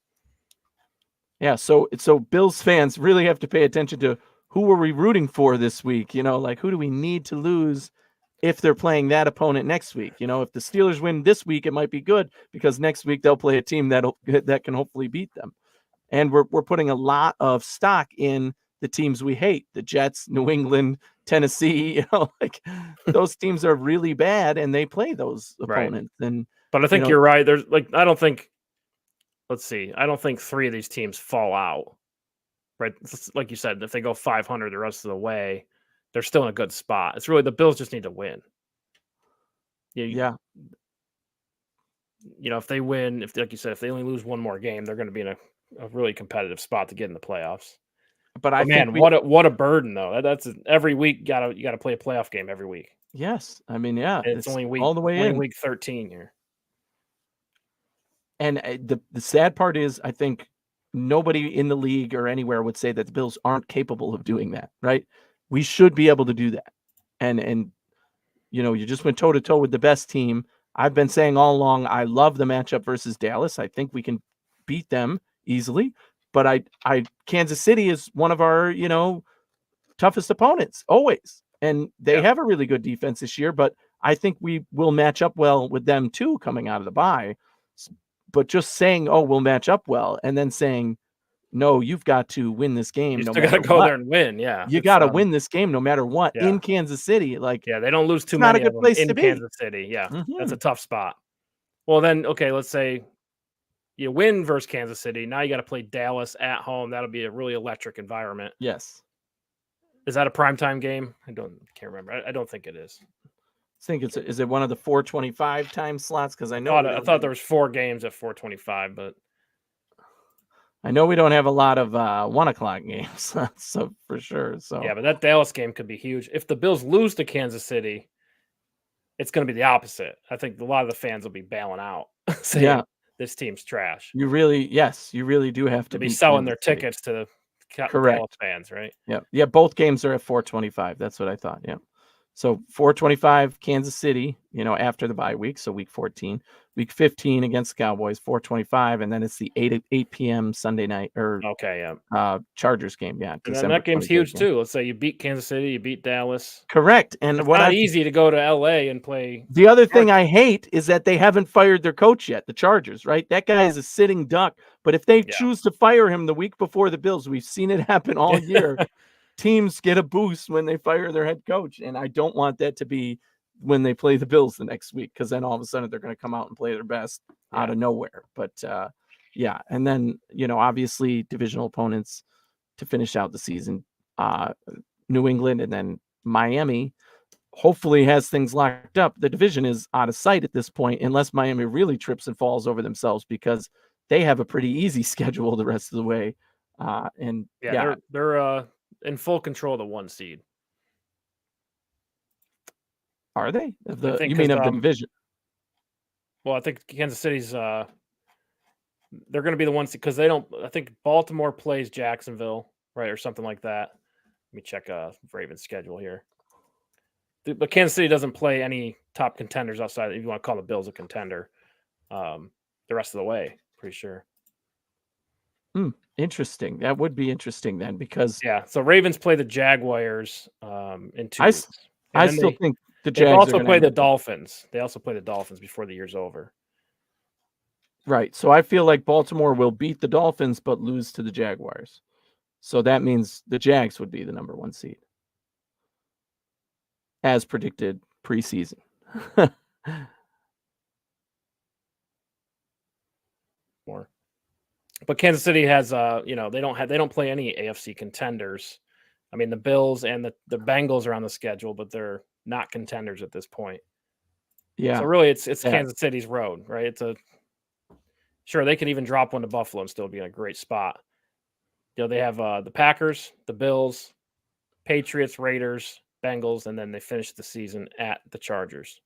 Yeah. So Bills fans really have to pay attention to who are we rooting for this week? Like who do we need to lose if they're playing that opponent next week? If the Steelers win this week, it might be good because next week they'll play a team that can hopefully beat them. And we're putting a lot of stock in the teams we hate, the Jets, New England, Tennessee, like those teams are really bad and they play those opponents. Right. But I think you're right. There's I don't think 3 of these teams fall out. Right. Like you said, if they go 500 the rest of the way, they're still in a good spot. It's really the Bills just need to win. Yeah. If they win, like you said, if they only lose one more game, they're going to be in a really competitive spot to get in the playoffs. But what a burden though. That's every week. You got to play a playoff game every week. Yes, I mean, yeah, it's only all the way in week 13 here. And the sad part is, I think nobody in the league or anywhere would say that the Bills aren't capable of doing that. Right? We should be able to do that. And you just went toe to toe with the best team. I've been saying all along, I love the matchup versus Dallas. I think we can beat them easily. But Kansas City is one of our, toughest opponents always. And they have a really good defense this year, but I think we will match up well with them too coming out of the bye. But just saying, oh, we'll match up well, and then saying, no, you've got to win this game. You still got to go there and win. Yeah. You got to win this game no matter what in Kansas City. They don't lose too many of them in Kansas City. Yeah. That's a tough spot. Well, then, okay, let's say you win versus Kansas City. Now you got to play Dallas at home. That'll be a really electric environment. Yes. Is that a primetime game? Can't remember. I don't think it is. I think is it one of the 4:25 time slots? Because I thought there was 4 games at 4:25, but I know we don't have a lot of 1 o'clock games, so for sure. So Yeah, but that Dallas game could be huge. If the Bills lose to Kansas City, it's going to be the opposite. I think a lot of the fans will be bailing out, saying yeah, this team's trash. you really do have to They'll be beat selling Kansas their City. tickets to the Dallas Correct. fans, right? Yeah. Both games are at 4:25. That's what I thought. Yeah. So 4:25 Kansas City, after the bye week, so week 14, week 15 against the Cowboys, 4:25, and then it's the 8 p.m. Sunday night or Okay, yeah. Chargers game. Yeah, And then December that game's 23rd huge game. too. Let's say you beat Kansas City, you beat Dallas. Correct. And It's what not I easy to go to LA and play. the other thing I hate is that they haven't fired their coach yet, the Chargers, right? That guy is a sitting duck. But if they choose to fire him the week before the Bills, we've seen it happen all year. Teams get a boost when they fire their head coach, and I don't want that to be when they play the Bills the next week, because then all of a sudden they're going to come out and play their best out of nowhere. But yeah, and then obviously divisional opponents to finish out the season, New England and then Miami. Hopefully has things locked up. The division is out of sight at this point, unless Miami really trips and falls over themselves, because they have a pretty easy schedule the rest of the way. And they're in full control of the 1 seed. Are they? You mean of the division? Well, I think Kansas City's they're going to be the ones because they don't. I think Baltimore plays Jacksonville, right, or something like that. Let me check Ravens schedule here. But Kansas City doesn't play any top contenders outside. If you want to call the Bills a contender, the rest of the way, pretty sure. Interesting. That would be interesting then, because so Ravens play the Jaguars in 2 weeks. I still think the Jags also play the Dolphins. They also play the Dolphins before the year's over. Right. So I feel like Baltimore will beat the Dolphins but lose to the Jaguars. So that means the Jags would be the number 1 seed, as predicted preseason. More. But Kansas City has they don't play any AFC contenders. I mean, the Bills and the Bengals are on the schedule, but they're not contenders at this point. Yeah. So really it's Kansas City's road, right? Sure, they could even drop one to Buffalo and still be in a great spot. They have the Packers, the Bills, Patriots, Raiders, Bengals, and then they finish the season at the Chargers.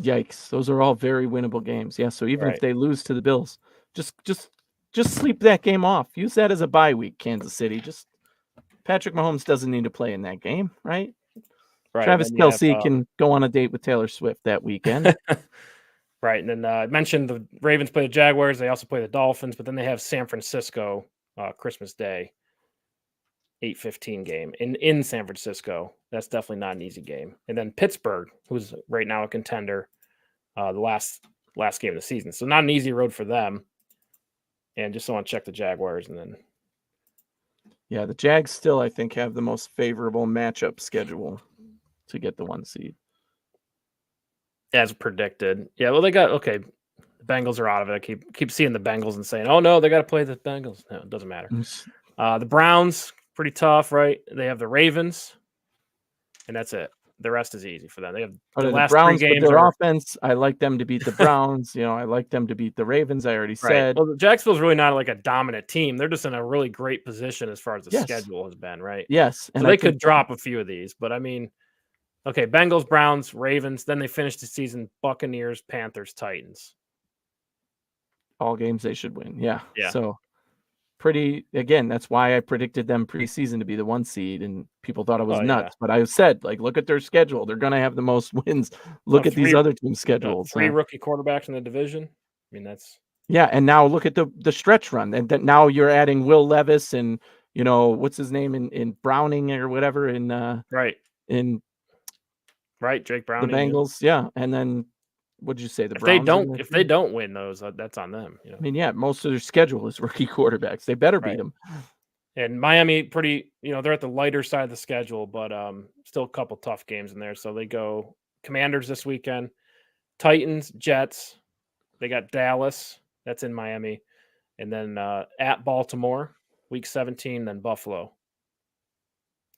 Yikes. Those are all very winnable games. Yeah, so even if Right. they lose to the Bills, just sleep that game off. Use that as a bye week, Kansas City. Just Patrick Mahomes doesn't need to play in that game, right? Right. Travis Kelce can go on a date with Taylor Swift that weekend. Right. And then I mentioned the Ravens play the Jaguars. They also play the Dolphins, but then they have San Francisco Christmas Day, 8:15 game in San Francisco. That's definitely not an easy game. And then Pittsburgh, who's right now a contender, the last game of the season. So not an easy road for them. And just want to check the Jaguars and then. Yeah, the Jags still, I think, have the most favorable matchup schedule to get the 1 seed. As predicted. Yeah, well, the Bengals are out of it. I keep seeing the Bengals and saying, oh, no, they got to play the Bengals. No, it doesn't matter. The Browns, pretty tough, right? They have the Ravens, and that's it. The rest is easy for them. They have the last Browns, 3 games. But their offense, I like them to beat the Browns. I like them to beat the Ravens. I already said. Well, Jacksonville's really not like a dominant team. They're just in a really great position as far as the schedule has been, right? Yes. And so they could drop a few of these, but I mean, okay, Bengals, Browns, Ravens. Then they finish the season, Buccaneers, Panthers, Titans. All games they should win. Yeah. Yeah. So again, that's why I predicted them preseason to be the 1 seed, and people thought it was nuts. Yeah. But I said, look at their schedule. They're going to have the most wins. Look at these other teams' schedules. 3 rookie quarterbacks in the division. I mean, that's. Yeah. And now look at the stretch run. And that now you're adding Will Levis and, what's his name in Browning or whatever in Jake Browning. The Bengals. Yeah. And then what'd you say? The Browns. If they don't win those, that's on them. I mean, yeah, most of their schedule is rookie quarterbacks. They better beat them. And Miami, pretty, they're at the lighter side of the schedule, but still a couple tough games in there. So they go Commanders this weekend, Titans, Jets. They got Dallas. That's in Miami, and then at Baltimore, week 17, then Buffalo.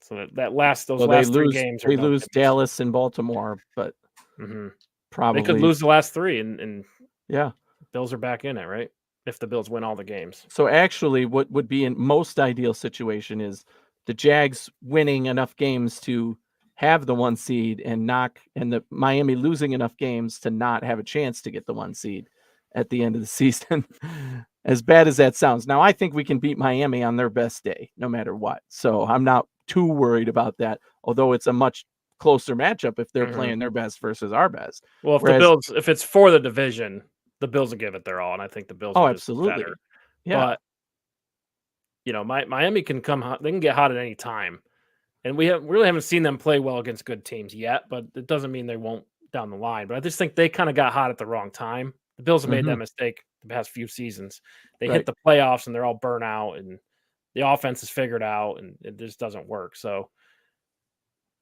So those last 3 games. They lose Dallas and Baltimore, but. Mm-hmm. Probably they could lose the last 3, and yeah, Bills are back in it, right? if the Bills win all the games. So actually, what would be in most ideal situation is the Jags winning enough games to have the 1 seed and the Miami losing enough games to not have a chance to get the 1 seed at the end of the season. As bad as that sounds. Now, I think we can beat Miami on their best day, no matter what. So I'm not too worried about that, although it's a much closer matchup if they're playing their best versus our best. Well, if it's for the division, the Bills will give it their all, and I think the Bills are just better. Yeah. But Miami can come hot. They can get hot at any time, and we really haven't seen them play well against good teams yet. But it doesn't mean they won't down the line. But I just think they kind of got hot at the wrong time. The Bills have made that mistake the past few seasons. They hit the playoffs and they're all burnt out, and the offense is figured out, and it just doesn't work. So,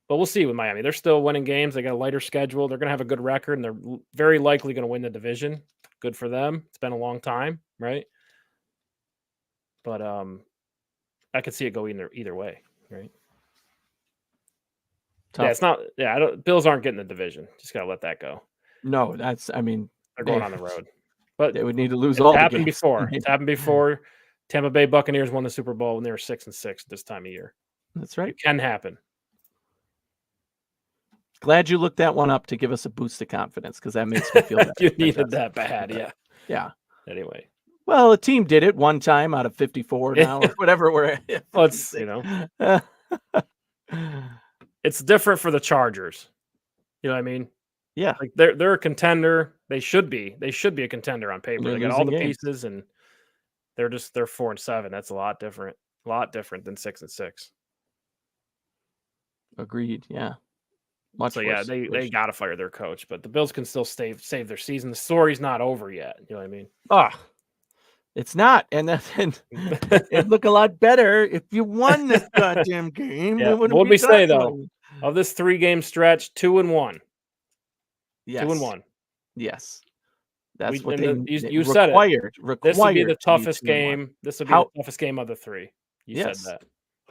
but we'll see with Miami. They're still winning games. They got a lighter schedule. They're going to have a good record, and they're very likely going to win the division. Good for them. It's been a long time, right? But I could see it go either way, right? Tough. Yeah, it's not. Yeah, Bills aren't getting the division. Just gotta let that go. No, They're going on the road, but they would need to lose all the games. It's happened before. Tampa Bay Buccaneers won the Super Bowl when they were 6-6 this time of year. That's right. It can happen. Glad you looked that one up to give us a boost of confidence, because that makes me feel better. You needed that bad, yeah. Yeah. Anyway. Well, a team did it one time out of 54 now, or whatever we're at. Well, it's, it's different for the Chargers. You know what I mean? Yeah. Like they're a contender. They should be. They should be a contender on paper. They got all the pieces, and they're 4-7. That's a lot different. A lot different than 6-6. Agreed. Yeah. So yeah, they got to fire their coach, but the Bills can still save their season. The story's not over yet. You know what I mean? It's not, and it'd look a lot better if you won this goddamn game. Yeah. What would we say though? Of this 3-game stretch, 2-1. Yes. 2-1. Yes. That's what you said it. This would be the toughest game. This would be the toughest game of the 3. You said that.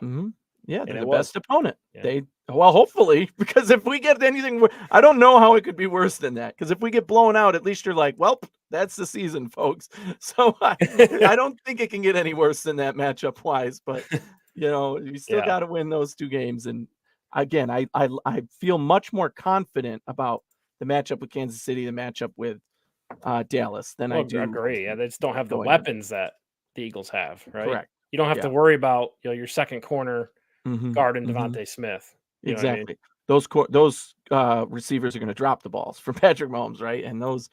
Mm-hmm. Yeah, they're the best opponent. Yeah. Hopefully, because if we get anything, I don't know how it could be worse than that. Because if we get blown out, at least you're like, well, that's the season, folks. So I don't think it can get any worse than that matchup wise. But you still got to win those 2 games. And again, I feel much more confident about the matchup with Kansas City, the matchup with Dallas than I do. I agree. Yeah, they just don't have the weapons that the Eagles have, right? Correct. You don't have to worry about your second corner guard and Devontae Smith. Exactly. I mean? Those receivers are going to drop the balls for Patrick Mahomes, right? And those,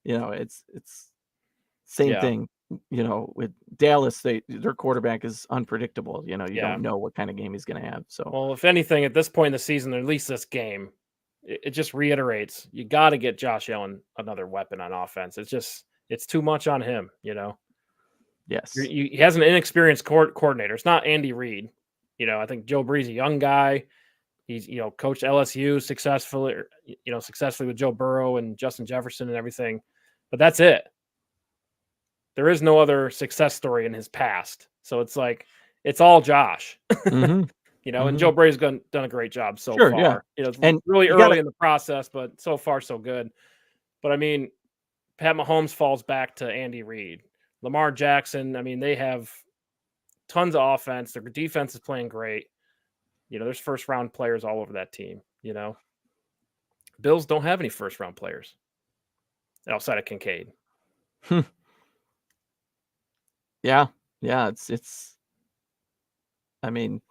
it's same thing. With Dallas, their quarterback is unpredictable. You don't know what kind of game he's going to have. So, well, if anything, at this point in the season, or at least this game, it just reiterates you got to get Josh Allen another weapon on offense. It's too much on him. Yes, he has an inexperienced coordinator. It's not Andy Reid. I think Joe Brees, a young guy. He's coached LSU successfully with Joe Burrow and Justin Jefferson and everything, but that's it. There is no other success story in his past, so it's like it's all Josh. And Joe Brady's done a great job so far. Yeah. It's really early in the process, but so far so good. But I mean, Pat Mahomes falls back to Andy Reid. Lamar Jackson, I mean, they have tons of offense. Their defense is playing great. There's first-round players all over that team, Bills don't have any first-round players outside of Kincaid. Yeah. It's I mean,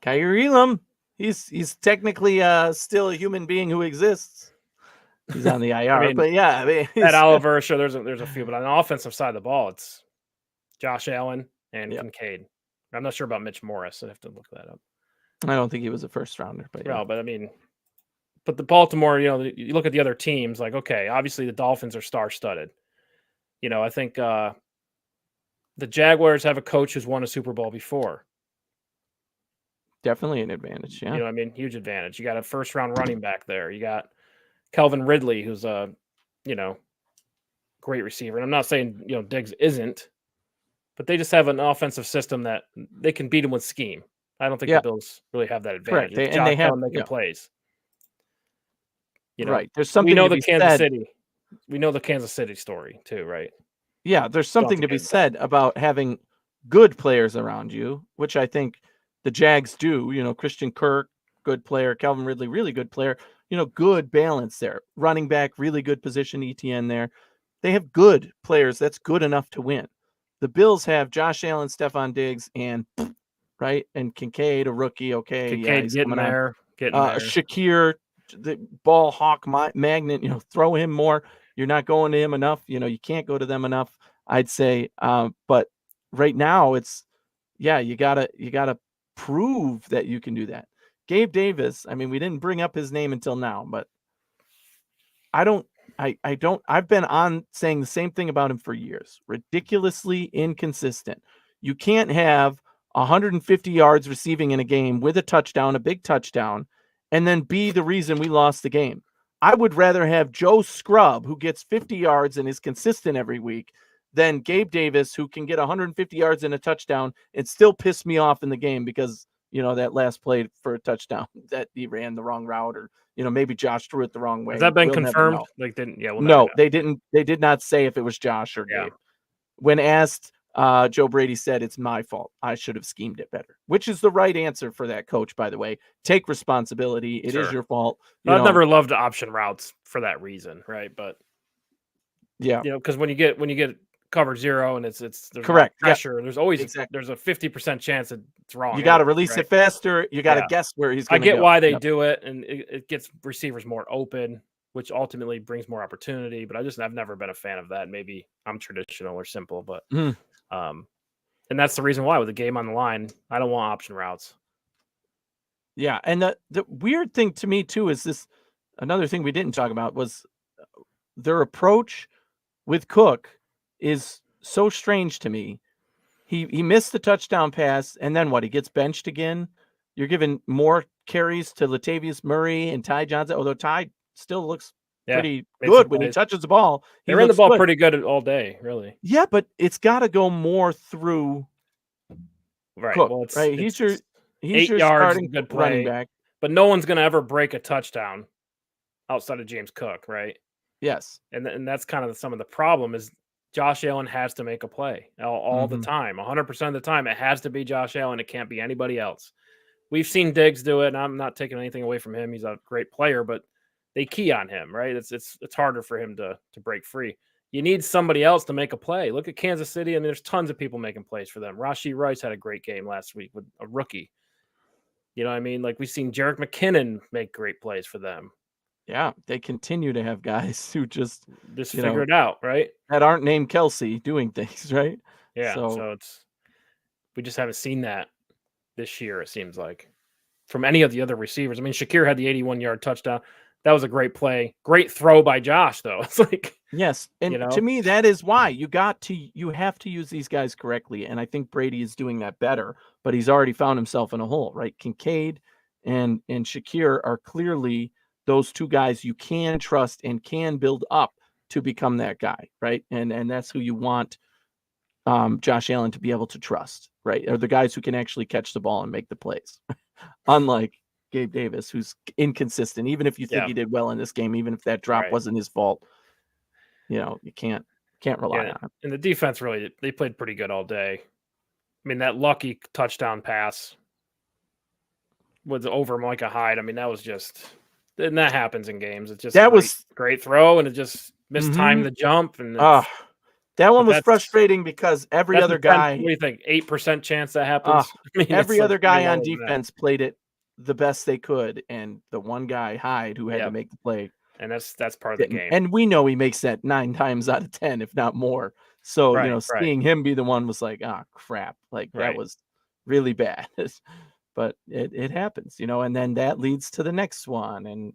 Kyrie Elam, he's technically still a human being who exists. He's on the IR, but at Oliver, sure, there's a few, but on the offensive side of the ball, it's Josh Allen and Kincaid. I'm not sure about Mitch Morris. I have to look that up. I don't think he was a first rounder, but no, but I mean, but the Baltimore, you look at the other teams, like, okay, obviously the Dolphins are star-studded. I think the Jaguars have a coach who's won a Super Bowl before. Definitely an advantage, yeah. You know what I mean? Huge advantage. You got a first-round running back there. You got Calvin Ridley, who's a, great receiver. And I'm not saying, Diggs isn't, but they just have an offensive system that they can beat him with scheme. I don't think the Bills really have that advantage. Correct. They have making plays. Right. There's something we know the Kansas City story too, right? Yeah, there's something to be said about having good players around you, which I think the Jags do. Christian Kirk, good player. Calvin Ridley, really good player. Good balance there. Running back, really good position. ETN there. They have good players. That's good enough to win. The Bills have Josh Allen, Stephon Diggs, and right, and Kincaid, a rookie. Okay, Kincaid he's getting coming there. Shakir, the ball hawk magnet. Throw him more. You're not going to him enough. You can't go to them enough, I'd say. But right now, you gotta prove that you can do that. Gabe Davis. I mean, we didn't bring up his name until now, but I've been on saying the same thing about him for years. Ridiculously inconsistent. You can't have 150 yards receiving in a game with a touchdown, a big touchdown, and then be the reason we lost the game. I would rather have Joe Scrub, who gets 50 yards and is consistent every week, than Gabe Davis, who can get 150 yards and a touchdown and still piss me off in the game because, that last play for a touchdown that he ran the wrong route, or, maybe Josh threw it the wrong way. Has that been We'll confirmed? No, they didn't. They did not say if it was Josh or Gabe. When asked, Joe Brady said, "It's my fault. I should have schemed it better," which is the right answer for that coach, by the way. Take responsibility. It is your fault. I've never loved option routes for that reason, right? But yeah, because when you get cover zero and there's correct pressure, there's always there's a 50% chance that it's wrong. You got to release it faster. You got to guess where he's going to go. I get why they do it, and it gets receivers more open, which ultimately brings more opportunity. But I've never been a fan of that. Maybe I'm traditional or simple, but and that's the reason why with the game on the line, I don't want option routes. Yeah, and the weird thing to me too is this. Another thing we didn't talk about was their approach with Cook is so strange to me. He missed the touchdown pass, and then what? He gets benched again. You're giving more carries to Latavius Murray and Ty Johnson, although Ty still looks pretty good when he touches the ball. They ran the ball pretty good all day, really. Yeah, but it's got to go more through Cook, well, right? He's your 8 yards, starting good play, running back. But no one's going to ever break a touchdown outside of James Cook, right? Yes. And that's kind of some of the problem is Josh Allen has to make a play all the time. 100% of the time, it has to be Josh Allen. It can't be anybody else. We've seen Diggs do it, and I'm not taking anything away from him. He's a great player, but they key on him, right? It's harder for him to break free. You need somebody else to make a play. Look at Kansas City, and there's tons of people making plays for them. Rashee Rice had a great game last week with a rookie. You know what I mean? Like we've seen Jerick McKinnon make great plays for them. Yeah, they continue to have guys who just figure it out, right? That aren't named Kelsey doing things, right? Yeah, so we just haven't seen that this year, it seems like, from any of the other receivers. I mean, Shakir had the 81-yard touchdown. That was a great play. Great throw by Josh, though. It's like yes, and to me, that is why you have to use these guys correctly, and I think Brady is doing that better. But he's already found himself in a hole, right? Kincaid and Shakir are clearly those two guys you can trust and can build up to become that guy, right? And that's who you want Josh Allen to be able to trust, right? Are the guys who can actually catch the ball and make the plays. Unlike Gabe Davis, who's inconsistent, even if you think he did well in this game, even if that drop wasn't his fault, you can't rely on him. And the defense they played pretty good all day. I mean, that lucky touchdown pass was over Micah Hyde. I mean, that was just... And that happens in games. It's just was great throw, and it just mistimed the jump. And that one was frustrating because every other guy. What do you think? 8% chance that happens. I mean, every other guy on defense played it the best they could, and the one guy Hyde who had to make the play. And that's part of the game. And we know he makes that 9 times out of 10, if not more. So seeing him be the one was like, crap, like that was really bad. But it happens, and then that leads to the next one. And,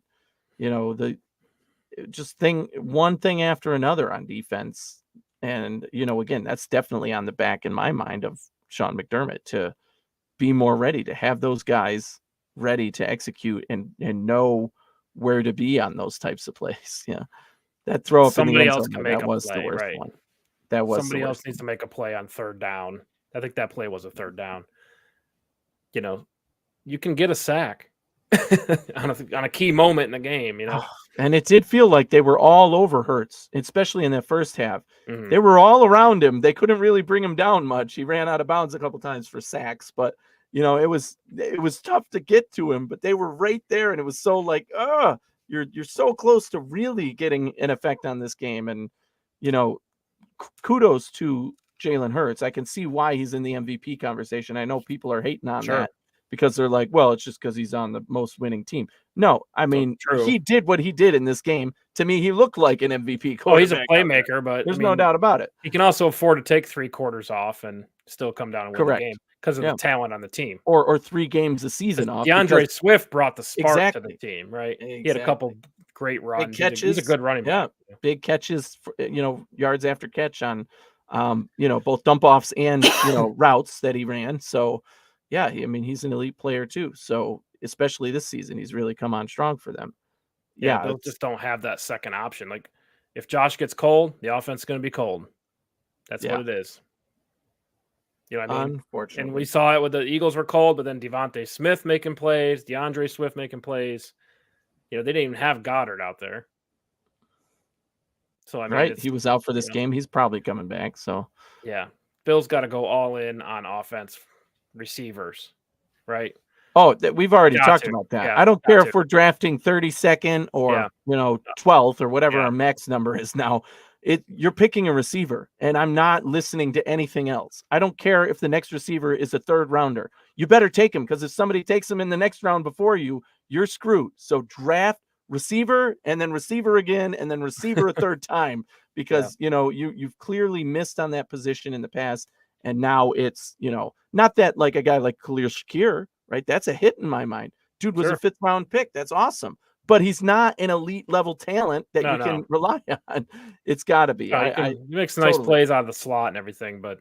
one thing after another on defense. And, again, that's definitely on the back in my mind of Sean McDermott to be more ready, to have those guys ready to execute and know where to be on those types of plays. Yeah. That throw up in the end zone, that was the worst one. That was somebody else needs to make a play on third down. I think that play was a third down. You can get a sack on a key moment in the game, And it did feel like they were all over Hurts, especially in that first half. Mhm. They were all around him. They couldn't really bring him down much. He ran out of bounds a couple times for sacks, but it was tough to get to him, but they were right there, and it was so like, you're so close to really getting an effect on this game. And kudos to Jalen Hurts. I can see why he's in the MVP conversation. I know people are hating on Sure. that because they're like, well, it's just because he's on the most winning team. No, I mean, true. he did what he did in this game. To me, he looked like an MVP quarterback. Oh, he's a playmaker, but there's no doubt about it. He can also afford to take 3 quarters off and still come down and win Correct. the game because of the talent on the team. Or 3 games a season off. DeAndre Swift brought the spark Exactly. to the team, right? Exactly. He had a couple great runs. Big catches. He's a good running back. Yeah, big catches, yards after catch on, both dump offs and, routes that he ran. So, yeah, he's an elite player too. So, especially this season, he's really come on strong for them. Yeah, they just don't have that second option. Like, if Josh gets cold, the offense is going to be cold. That's what it is. You know what I mean? Unfortunately. And we saw it with the Eagles were cold, but then Devontae Smith making plays, DeAndre Swift making plays. They didn't even have Goddard out there. So, right. He was out for this game. He's probably coming back. So, yeah. Bill's got to go all in on offense receivers, right? Oh, we've already talked about that. Yeah, I don't care if we're drafting 32nd or 12th or whatever our max number is now. You're picking a receiver, and I'm not listening to anything else. I don't care if the next receiver is a 3rd rounder. You better take him, because if somebody takes him in the next round before you, you're screwed. So draft receiver and then receiver again and then receiver a 3rd time, because you've clearly missed on that position in the past, and now it's not that like a guy like Khalil Shakir. Right, that's a hit in my mind. Dude was a 5th round pick. That's awesome, but he's not an elite level talent that you can rely on. It's got to be. He makes nice plays out of the slot and everything, but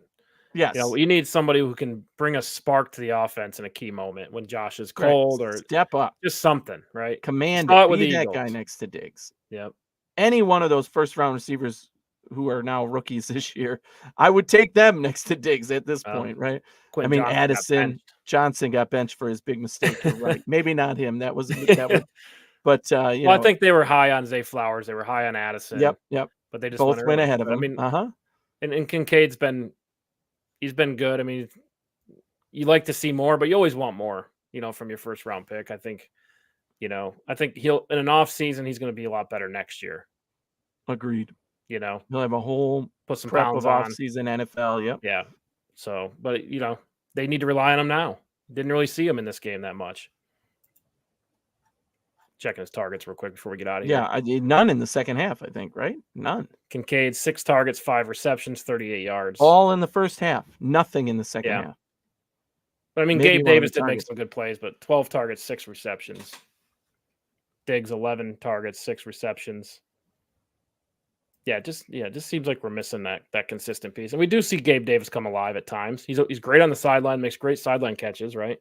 yes, you need somebody who can bring a spark to the offense in a key moment when Josh is cold, or step up, just something, right? Command it it. with Be that Eagles. guy next to Diggs. Yep. Any one of those 1st round receivers who are now rookies this year, I would take them next to Diggs at this point, right? Quentin Addison Johnson got benched for his big mistake. Right? Maybe not him. That was. But I think they were high on Zay Flowers. They were high on Addison. Yep. But they just both went ahead of him. And Kincaid's been good. You like to see more, but you always want more. From your 1st round pick. I think he'll in an off season he's going to be a lot better next year. Agreed. He'll have a whole put some prep pounds of on off-season NFL. Yep. Yeah. So, but they need to rely on him now. Didn't really see him in this game that much. Checking his targets real quick before we get out of here. Yeah, none in the second half, I think, right? None. Kincaid, 6 targets, 5 receptions, 38 yards. All in the first half. Nothing in the second half. But Gabe Davis did make some good plays, but 12 targets, 6 receptions. Diggs, 11 targets, 6 receptions. It just seems like we're missing that consistent piece. And we do see Gabe Davis come alive at times. He's great on the sideline, makes great sideline catches, right?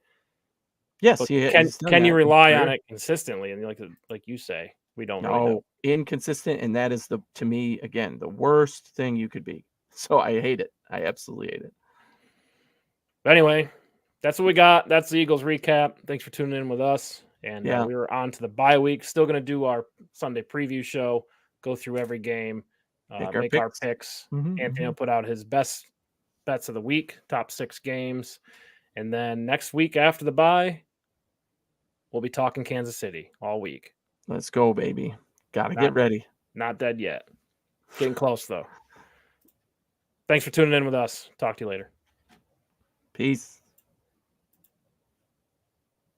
Yes, but can you rely on it consistently? And like you say, we don't know. Inconsistent, and that is to me again the worst thing you could be. So I hate it. I absolutely hate it. But anyway, that's what we got. That's the Eagles recap. Thanks for tuning in with us. And we were on to the bye week. Still going to do our Sunday preview show. Go through every game. Make our picks. Anthony will put out his best bets of the week, top 6 games. And then next week after the bye, we'll be talking Kansas City all week. Let's go, baby. Gotta get ready. Not dead yet. Getting close, though. Thanks for tuning in with us. Talk to you later. Peace.